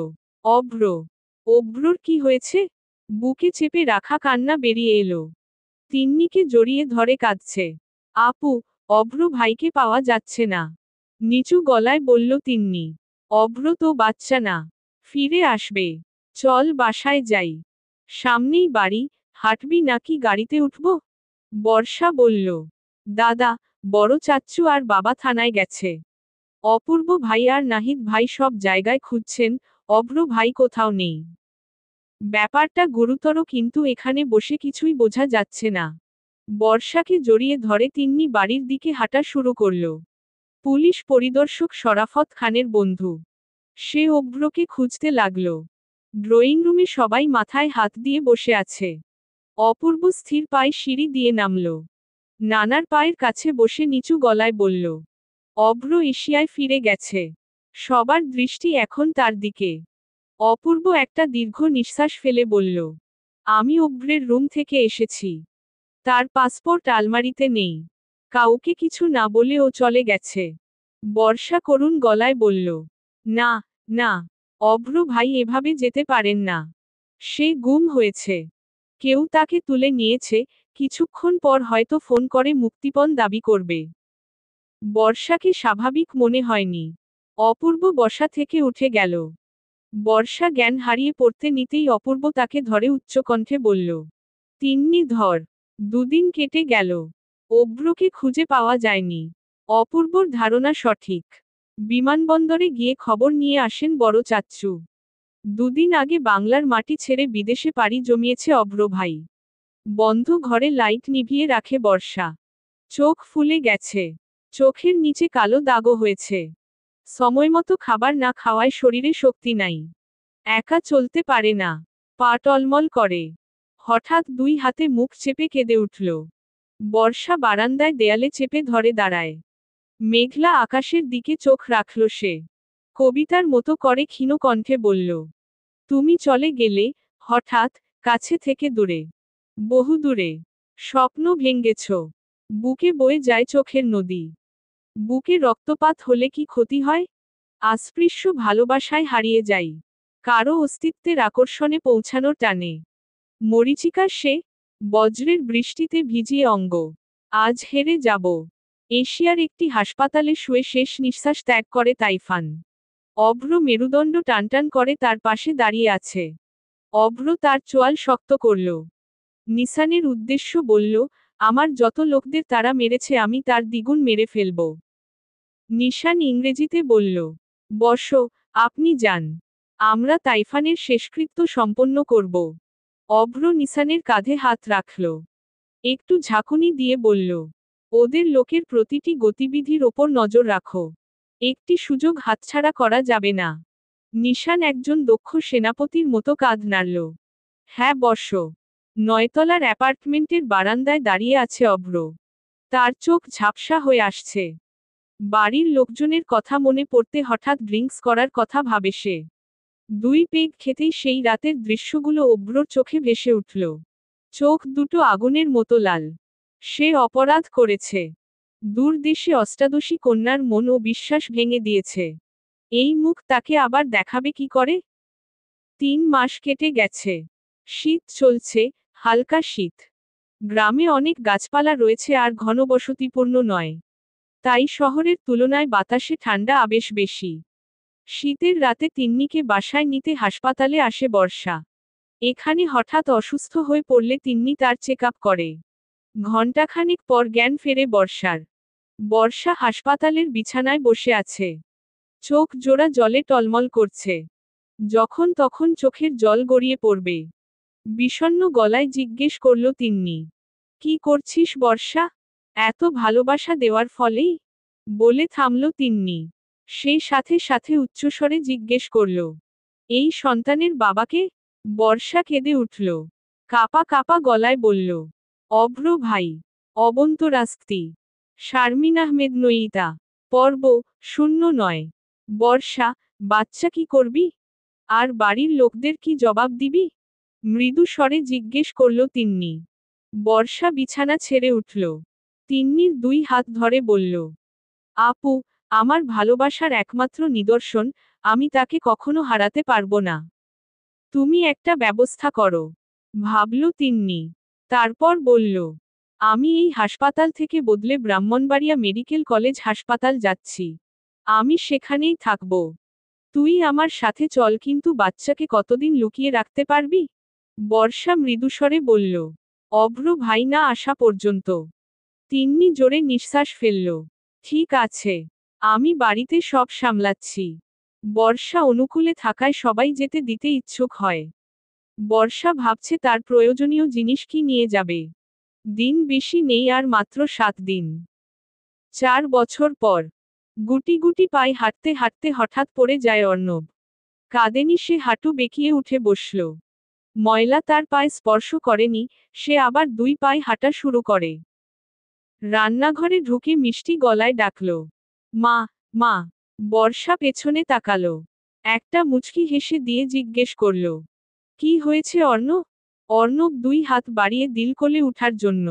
অভ্র? অভ্রর কি হয়েছে? বুকে চেপে রাখা কান্না বেরিয়ে এলো। তিন্নিকে জড়িয়ে ধরে কাঁদছে। আপু, অভ্র ভাইকে পাওয়া যাচ্ছে না। নিচু গলায় বলল তিন্নি। অভ্র তো বাচ্চা না। ফিরে আসবে। চল বাসায় যাই। সামনেই বাড়ি, হাঁটবি নাকি গাড়িতে উঠব? বর্ষা বলল, দাদা, বড় চাচ্চু আর বাবা থানায় গেছে। অপূর্ব ভাই আর নাহিদ ভাই সব জায়গায় খুঁজছেন, অভ্র ভাই কোথাও নেই। ব্যাপারটা গুরুতর, কিন্তু এখানে বসে কিছুই বোঝা যাচ্ছে না। বর্ষাকে জড়িয়ে ধরে তিন্নি বাড়ির দিকে হাঁটা শুরু করল। পুলিশ পরিদর্শক শরাফত খানের বন্ধু। সে অভ্রকে খুঁজতে লাগল। ড্রয়িং রুমে সবাই মাথায় হাত দিয়ে বসে আছে। অপূর্ব স্থির পায়ে সিঁড়ি দিয়ে নামল। নানার পায়ের কাছে বসে নিচু গলায় বলল, অভ্র এশিয়ায় ফিরে গেছে। সবার দৃষ্টি এখন তার দিকে। অপূর্ব একটা দীর্ঘ নিঃশ্বাস ফেলে বলল, আমি অভ্রের রুম থেকে এসেছি। তার পাসপোর্ট আলমারিতে নেই। কাউকে কিছু না বলে ও চলে গেছে। বর্ষা করুণ গলায় বলল, না, না, অভ্র ভাই এভাবে যেতে পারেন না। সে গুম হয়েছে। কেউ তাকে তুলে নিয়েছে, কিছুক্ষণ পর হয়তো ফোন করে মুক্তিপণ দাবি করবে। বর্ষাকে স্বাভাবিক মনে হয়নি। অপূর্ব বসা থেকে উঠে গেল। বর্ষা জ্ঞান হারিয়ে পড়তে নিতেই অপূর্ব তাকে ধরে উচ্চকণ্ঠে বলল, তিন্নি ধর। দুদিন কেটে গেল। অভ্রকে খুঁজে পাওয়া যায়নি। অপূর্বর ধারণা সঠিক। বিমানবন্দরে গিয়ে খবর নিয়ে আসেন বড় চাচ্চু। দুদিন আগে বাংলার মাটি ছেড়ে বিদেশে পাড়ি জমিয়েছে অভ্র ভাই। বন্ধ ঘরে লাইট নিভিয়ে রাখে বর্ষা। চোখ ফুলে গেছে। চোখের নিচে কালো দাগও হয়েছে। সময়মতো খাবার না খাওয়ায় শরীরে শক্তি নাই। একা চলতে পারে না। পা টলমল করে। হঠাৎ দুই হাতে মুখ চেপে কেঁদে উঠল। বর্ষা বারান্দায় দেয়ালে চেপে ধরে দাঁড়ায়। মেঘলা আকাশের দিকে চোখ রাখল সে। কবিতার মতো করে ক্ষীণ কণ্ঠে বলল, তুমি চলে গেলে, হঠাৎ, কাছে থেকে দূরে। বহু দূরে। স্বপ্ন ভেঙ্গেছ। বুকে বয়ে যায় চোখের নদী। বুকে রক্তপাত হলে কি ক্ষতি হয়? আস্পৃশ্য ভালোবাসায় হারিয়ে যাই। কারো অস্তিত্বের আকর্ষণে পৌঁছানোর টানে। মরীচিকা সে, বজ্রের বৃষ্টিতে ভিজিয়ে অঙ্গ। আজ হেরে যাব। এশিয়ার একটি হাসপাতালে শুয়ে শেষ নিঃশ্বাস ত্যাগ করে তাইফান। অভ্র মেরুদণ্ড টানটান করে তার পাশে দাঁড়িয়ে আছে। অভ্র তার চোয়াল শক্ত করল। নিসানের উদ্দেশ্য বলল, আমার যত লোকদের তারা মেরেছে আমি তার দ্বিগুণ মেরে ফেলব। নিশান ইংরেজিতে বলল, বসো, আপনি যান। আমরা তাইফানের শেষকৃত্য সম্পন্ন করব। অভ্র নিসানের কাঁধে হাত রাখল। একটু ঝাঁকুনি দিয়ে বলল, ওদের লোকের প্রতিটি গতিবিধির ওপর নজর রাখো। একটি সুযোগ হাতছাড়া করা যাবে না। নিশান একজন দক্ষ সেনাপতির মতো কাঁধ নাড়ল। হ্যাঁ বসো। নয়তলার অ্যাপার্টমেন্টের বারান্দায় দাঁড়িয়ে আছে অভ্র। তার চোখ ঝাপসা হয়ে আসছে। বাড়ির লোকজনের কথা মনে পড়তে হঠাৎ ড্রিঙ্কস করার কথা ভাবে সে। দুই পেগ খেতেই সেই রাতের দৃশ্যগুলো অভ্রর চোখে ভেসে উঠল। চোখ দুটো আগুনের মতো লাল। সে অপরাধ করেছে। দূর দেশে অষ্টাদশী কন্যার মন ও বিশ্বাস ভেঙে দিয়েছে। এই মুখ তাকে আবার দেখাবে কি করে? 3 মাস কেটে গেছে। শীত চলছে, হালকা শীত। গ্রামে অনেক গাছপালা রয়েছে আর ঘনবসতিপূর্ণ নয়। তাই শহরের তুলনায় বাতাসে ঠান্ডা আবেশ বেশি। শীতের রাতে তিন্নিকে বাসায় নিতে হাসপাতালে আসে বর্ষা। এখানে হঠাৎ অসুস্থ হয়ে পড়লে তিন্নি তার চেক আপ করে। ঘণ্টাখানেক পর জ্ঞান ফেরে বর্ষার। বর্ষা হাসপাতালের বিছানায় বসে আছে। চোখ জোড়া জলে টলমল করছে। যখন তখন চোখের জল গড়িয়ে পড়বে। বিষণ্ণ গলায় জিজ্ঞেস করল তিন্নি, কি করছিস বর্ষা? এত ভালোবাসা দেওয়ার ফলেই? বলে থামল তিন্নি। সে সাথে সাথে উচ্চস্বরে জিজ্ঞেস করল, এই সন্তানের বাবাকে? বর্ষা কেঁদে উঠল। কাপা কাপা গলায় বলল, অভ্র ভাই। অবন্তরাস্তি। শারমিন আহমেদ নইতা। পর্ব 09। বর্ষা, বাচ্চা কি করবি? আর বাড়ির লোকদের কি জবাব দিবি? মৃদু স্বরে জিজ্ঞেস করল তিন্নি। বর্ষা বিছানা ছেড়ে উঠল। তিন্নির 2 হাত ধরে বলল, আপু, আমার ভালোবাসার একমাত্র নিদর্শন, আমি তাকে কখনো হারাতে পারবো না। তুমি একটা ব্যবস্থা করো। ভাবল তিন্নি। তারপর বলল, আমি এই হাসপাতাল থেকে বদলে ব্রাহ্মণবাড়িয়া মেডিকেল কলেজ হাসপাতাল যাচ্ছি। আমি সেখানেই থাকব। তুই আমার সাথে চল, কিন্তু বাচ্চাকে কতদিন লুকিয়ে রাখতে পারবি? বর্ষা মৃদুস্বরে বলল, অভ্র ভাই না আসা পর্যন্ত। তিন্নি জোরে নিঃশ্বাস ফেলল। ঠিক আছে। আমি বাড়িতে সব সামলাচ্ছি। বর্ষা অনুকূলে থাকায় সবাই যেতে দিতে ইচ্ছুক হয়। বর্ষা ভাবছে তার প্রয়োজনীয় জিনিস কি নিয়ে যাবে। দিন বেশি নেই, আর মাত্র 7 দিন। 4 বছর পর। গুটি গুটি পায়ে হাঁটতে হাঁটতে হঠাৎ পড়ে যায় অর্ণব। কাঁদেনি সে, হাঁটু বেঁকিয়ে উঠে বসল। ময়লা তার পায়ে স্পর্শ করেনি, সে আবার 2 পায়ে হাঁটা শুরু করে। রান্নাঘরে ঢুকে মিষ্টি গলায় ডাকল, মা, মা। বর্ষা পেছনে তাকালো। একটা মুচকি হেসে দিয়ে জিজ্ঞেস করল, কি হয়েছে অর্ণব? অর্ণব 2 হাত বাড়িয়ে দিল কোলে উঠার জন্য।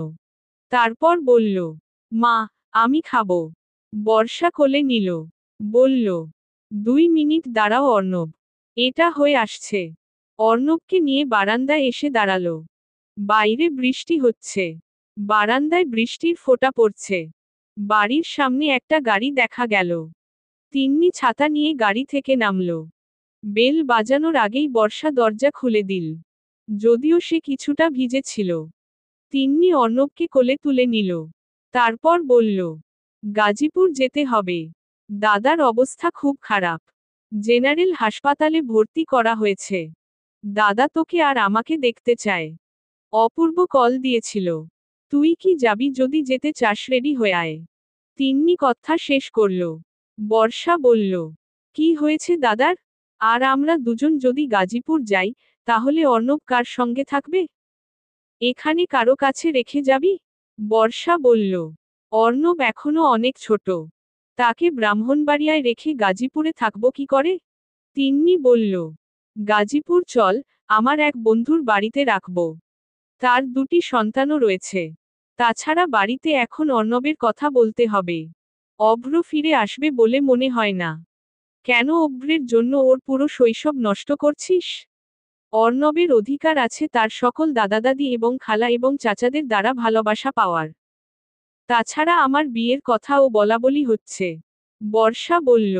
তারপর বলল, মা, আমি খাবো। বর্ষা কোলে নিল। বলল, 2 মিনিট দাঁড়াও অর্ণব। এটা হয়ে আসছে। অর্ণবকে নিয়ে বারান্দায় এসে দাঁড়ালো। বাইরে বৃষ্টি হচ্ছে। বারান্দায় বৃষ্টির ফোঁটা পড়ছে। বাড়ির সামনে একটা গাড়ি দেখা গেল। তিন্নি ছাতা নিয়ে গাড়ি থেকে নামল। বেল বাজানোর আগেই বর্ষা দরজা খুলে দিল। যদিও সে কিছুটা ভিজে ছিল। তিন্নি অর্ণবকে কোলে তুলে নিল। তারপর বলল, গাজীপুর যেতে হবে। দাদার অবস্থা খুব খারাপ। জেনারেল হাসপাতালে ভর্তি করা হয়েছে। দাদা তোকে আর আমাকে দেখতে চায়। অপূর্ব কল দিয়েছিল। তুই কি যাবি? যদি যেতে চাস রেডি হয়ে আয়। তিন্নি কথা শেষ করল। বর্ষা বলল, কি হয়েছে দাদার? আর আমরা দুজন যদি গাজীপুর যাই, তাহলে অর্ণব কার সঙ্গে থাকবে? এখানে কারো কাছে রেখে যাবি? বর্ষা বলল, অর্ণব এখনো অনেক ছোট। তাকে ব্রাহ্মণবাড়িয়ায় রেখে গাজীপুরে থাকবো কি করে? তিন্নি বলল, গাজীপুর চল, আমার এক বন্ধুর বাড়িতে রাখবো। তার 2টি সন্তানও রয়েছে। তাছাড়া বাড়িতে এখন অর্ণবের কথা বলতে হবে। অভ্র ফিরে আসবে বলে মনে হয় না। কেন অভ্রের জন্য ওর পুরো শৈশব নষ্ট করছিস? অর্ণবের অধিকার আছে তার সকল দাদা-দাদি এবং খালা এবং চাচাদের দ্বারা ভালোবাসা পাওয়ার। তাছাড়া আমার বিয়ের কথাও বলাবলি হচ্ছে। বর্ষা বলল,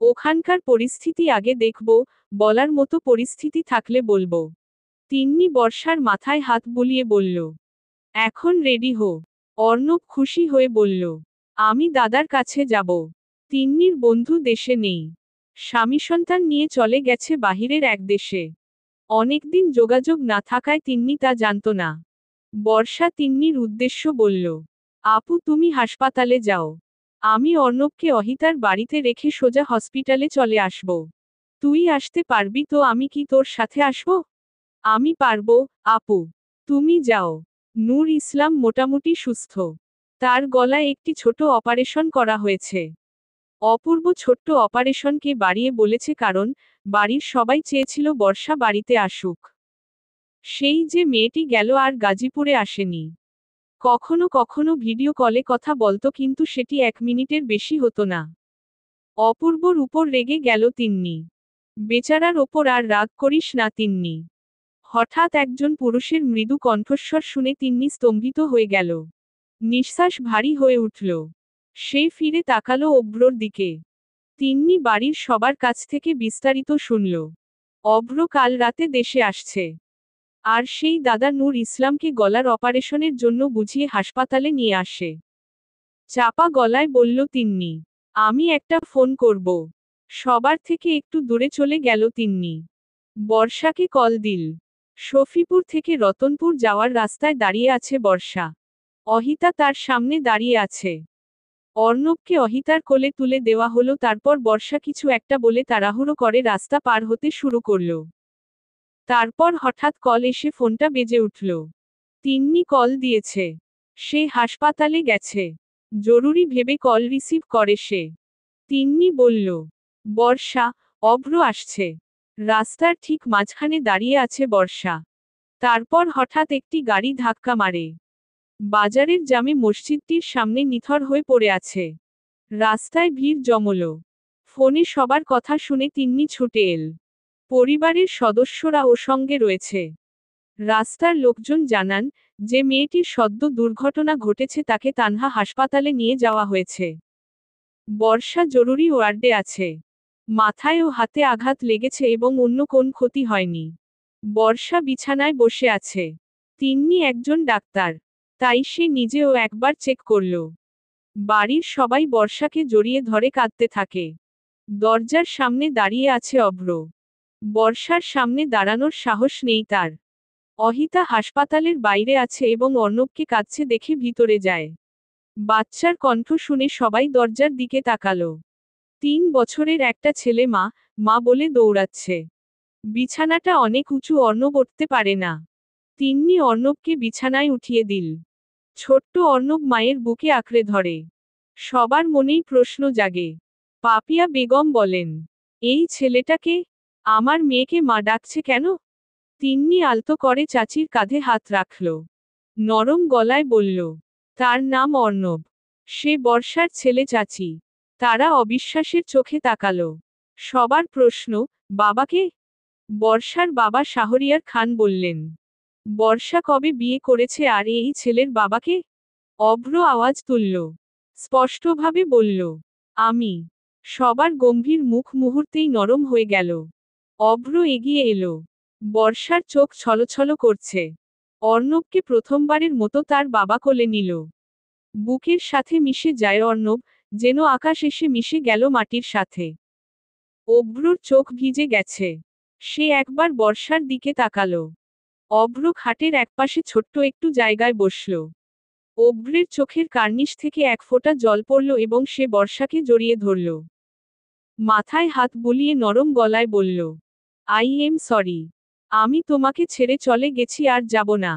ওখানকার পরিস্থিতি আগে দেখব, বলার মতো পরিস্থিতি থাকলে বলবো। তিন্নি বর্ষার মাথায় হাত বুলিয়ে বলল, এখন রেডি হো। অর্ণব খুশি হয়ে বলল, আমি দাদার কাছে যাব। তিন্নির বন্ধু দেশে নেই। স্বামী সন্তান নিয়ে চলে গেছে বাহিরের এক দেশে। অনেকদিন যোগাযোগ না থাকায় তিন্নি তা জানত না। বর্ষা তিন্নির উদ্দেশ্য বলল, আপু তুমি হাসপাতালে যাও। আমি অর্ণবকে অহিতার বাড়িতে রেখে সোজা হসপিটালে চলে আসব। তুই আসতে পারবি তো? আমি কি তোর সাথে আসব? আমি পারবো, আপু। তুমি যাও। নূর ইসলাম মোটামুটি সুস্থ। তার গলায় একটি ছোট অপারেশন করা হয়েছে। অপূর্ব ছোট্ট অপারেশনকে বাড়িয়ে বলেছে কারণ বাড়ির সবাই চেয়েছিল বর্ষা বাড়িতে আসুক। সেই যে মেয়েটি গেল আর গাজীপুরে আসেনি। কখনো কখনো ভিডিও কলে কথা বলতো কিন্তু সেটি 1 মিনিটের বেশি হতো না। অপূর্বর উপর রেগে গেল তিন্নি। বেচারার ওপর আর রাগ করিস না তিন্নি। হঠাৎ একজন পুরুষের মৃদু কণ্ঠস্বর শুনে তিন্নি স্তম্ভিত হয়ে গেল। নিঃশ্বাস ভারী হয়ে উঠল। সে ফিরে তাকালো অভ্রর দিকে। তিন্নি বাড়ির সবার কাছ থেকে বিস্তারিত শুনল। অভ্র কাল রাতে দেশে আসছে। আর সেই দাদা নূর ইসলামকে গলার অপারেশনের জন্য বুঝিয়ে হাসপাতালে নিয়ে আসে। চাপা গলায় বলল তিন্নি, আমি একটা ফোন করব। সবার থেকে একটু দূরে চলে গেল তিন্নি। বর্ষাকে কল দিল। শফিপুর থেকে রতনপুর যাওয়ার রাস্তায় দাঁড়িয়ে আছে বর্ষা। অহিতা তার সামনে দাঁড়িয়ে আছে। অর্ণবকে অহিতার কোলে তুলে দেওয়া হলো। তারপর বর্ষা কিছু একটা বলে তাড়াহুড়ো করে রাস্তা পার হতে শুরু করল। তারপর হঠাৎ কল এসে ফোনটা বেজে উঠল। তিন্নি কল দিয়েছে। সে হাসপাতালে গেছে। জরুরি ভেবে কল রিসিভ করে সে। তিন্নি বলল, বর্ষা, অভ্র আসছে। রাস্তার ঠিক মাঝখানে দাঁড়িয়ে আছে বর্ষা। তারপর হঠাৎ একটি গাড়ি ধাক্কা মারে। বাজারের জামে মসজিদটির সামনে নিথর হয়ে পড়ে আছে। রাস্তায় ভিড় জমল। ফোনে সবার কথা শুনে তিন্নি ছুটে এল। পরিবারের সদস্যরা ও সঙ্গে রয়েছে। রাস্তার লোকজন জানান যে মেয়েটির সদ্য দুর্ঘটনা ঘটেছে তাকে তানহা হাসপাতালে নিয়ে যাওয়া হয়েছে। বর্ষা জরুরি ওয়ার্ডে আছে। মাথায় ও হাতে আঘাত লেগেছে এবং অন্য কোন ক্ষতি হয়নি। বর্ষা বিছানায় বসে আছে। তিন্নি একজন ডাক্তার। তাই সে নিজেও একবার চেক করল। বাড়ির সবাই বর্ষাকে জড়িয়ে ধরে কাঁদতে থাকে। দরজার সামনে দাঁড়িয়ে আছে অভ্র। বর্ষার সামনে দাঁড়ানোর সাহস নেই তার। অহিতা হাসপাতালের বাইরে আছে এবং অর্ণবকে কাঁদছে দেখে ভিতরে যায়। বাচ্চার কণ্ঠ শুনে সবাই দরজার দিকে তাকালো। 3 বছরের একটা ছেলে মা, মা বলে দৌড়াচ্ছে। বিছানাটা অনেক উঁচু, অর্ণব উঠতে পারে না। তিন্নি অর্ণবকে বিছানায় উঠিয়ে দিল। ছোট্ট অর্ণব মায়ের বুকে আঁকড়ে ধরে। সবার মনেই প্রশ্ন জাগে। পাপিয়া বেগম বলেন, এই ছেলেটাকে, আমার মেয়েকে মা ডাকছে কেন? তিন্নি আলতো করে চাচির কাঁধে হাত রাখল। নরম গলায় বলল, তার নাম অর্ণব। সে বর্ষার ছেলে চাচি। তারা অবিশ্বাসের চোখে তাকালো। সবার প্রশ্ন, বাবাকে? বর্ষার বাবা শাহরিয়ার খান বললেন, বর্ষা কবে বিয়ে করেছে আর এই ছেলের বাবাকে? অভ্র আওয়াজ তুলল, স্পষ্টভাবে বলল, আমি। সবার গম্ভীর মুখ মুহূর্তেই নরম হয়ে গেল। অভ্র এগিয়ে এলো। বর্ষার চোখ ছলছল করছে। অর্ণবকে প্রথমবারের মতো তার বাবা কোলে নিল। বুকের সাথে মিশে যায় অর্ণব, যেন আকাশ এসে মিশে গেল মাটির সাথে। অভ্রর চোখ ভিজে গেছে। সে একবার বর্ষার দিকে তাকালো। অভ্র খাটের একপাশে ছোট্ট একটু জায়গায় বসল। অভ্রের চোখের কার্নিশ থেকে এক ফোঁটা জল পড়ল এবং সে বর্ষাকে জড়িয়ে ধরল। মাথায় হাত বুলিয়ে নরম গলায় বলল, আই এম সরি। আমি তোমাকে ছেড়ে চলে গেছি আর যাব না।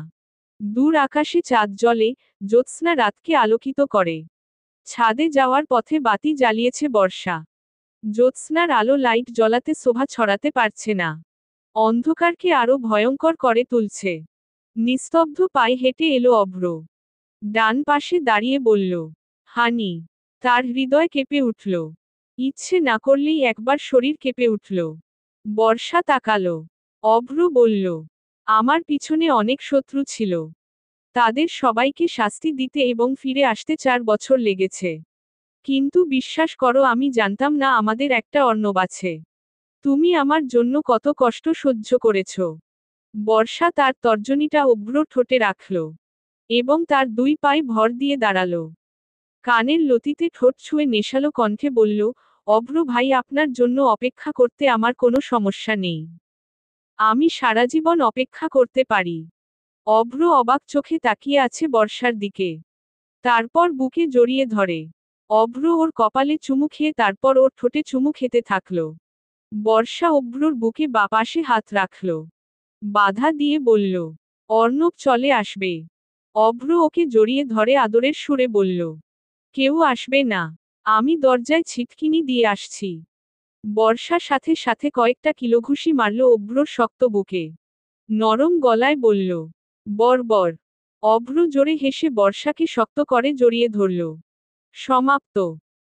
দূর আকাশে চাঁদ জ্বলে, জ্যোৎস্না রাতকে আলোকিত করে। ছাদে যাওয়ার পথে বাতি জ্বালিয়েছে বর্ষা। জ্যোৎস্নার আলো লাইট জ্বলাতে শোভা ছড়াতে পারছে না। অন্ধকারকে আরো ভয়ঙ্কর করে তুলছে। নিস্তব্ধ পায়ে হেঁটে এলো অভ্র। ডান পাশে দাঁড়িয়ে বলল, হানি। তার হৃদয় কেঁপে উঠল। ইচ্ছে না করলেই একবার শরীর কেঁপে উঠল। বর্ষা তাকালো। অভ্র বলল, আমার পিছনে অনেক শত্রু ছিল। তাদের সবাইকে শাস্তি দিতে এবং ফিরে আসতে 4 বছর লেগেছে। কিন্তু বিশ্বাস করো, আমি জানতাম না আমাদের একটা অর্ণব আছে। তুমি আমার জন্য কত কষ্ট সহ্য করেছ। বর্ষা তার তর্জনীটা অভ্র ঠোঁটে রাখল। এবং তার 2 পায়ে ভর দিয়ে দাঁড়ালো। কানের লতিতে ঠোঁট ছুঁয়ে নেশালো কণ্ঠে বলল, অভ্র ভাই, আপনার জন্য অপেক্ষা করতে আমার কোনো সমস্যা নেই। আমি সারা জীবন অপেক্ষা করতে পারি। অভ্র অবাক চোখে তাকিয়ে আছে বর্ষার দিকে। তারপর বুকে জড়িয়ে ধরে। অভ্র ওর কপালে চুমু খেয়ে তারপর ওর ঠোঁটে চুমু খেতে থাকল। বর্ষা অভ্রর বুকে বাপাশে হাত রাখল। বাধা দিয়ে বলল, অর্ণব চলে আসবে। অভ্র ওকে জড়িয়ে ধরে আদরের সুরে বলল, কেউ আসবে না। আমি দরজায় ছিটকিনি দিয়ে আসছি। বর্ষা সাথে সাথে কয়েকটা কিলোঘুষি মারল অভ্রর শক্ত বুকে। নরম গলায় বলল, বর। অভ্র জোরে হেসে বর্ষাকে শক্ত করে জড়িয়ে ধরল। সমাপ্ত।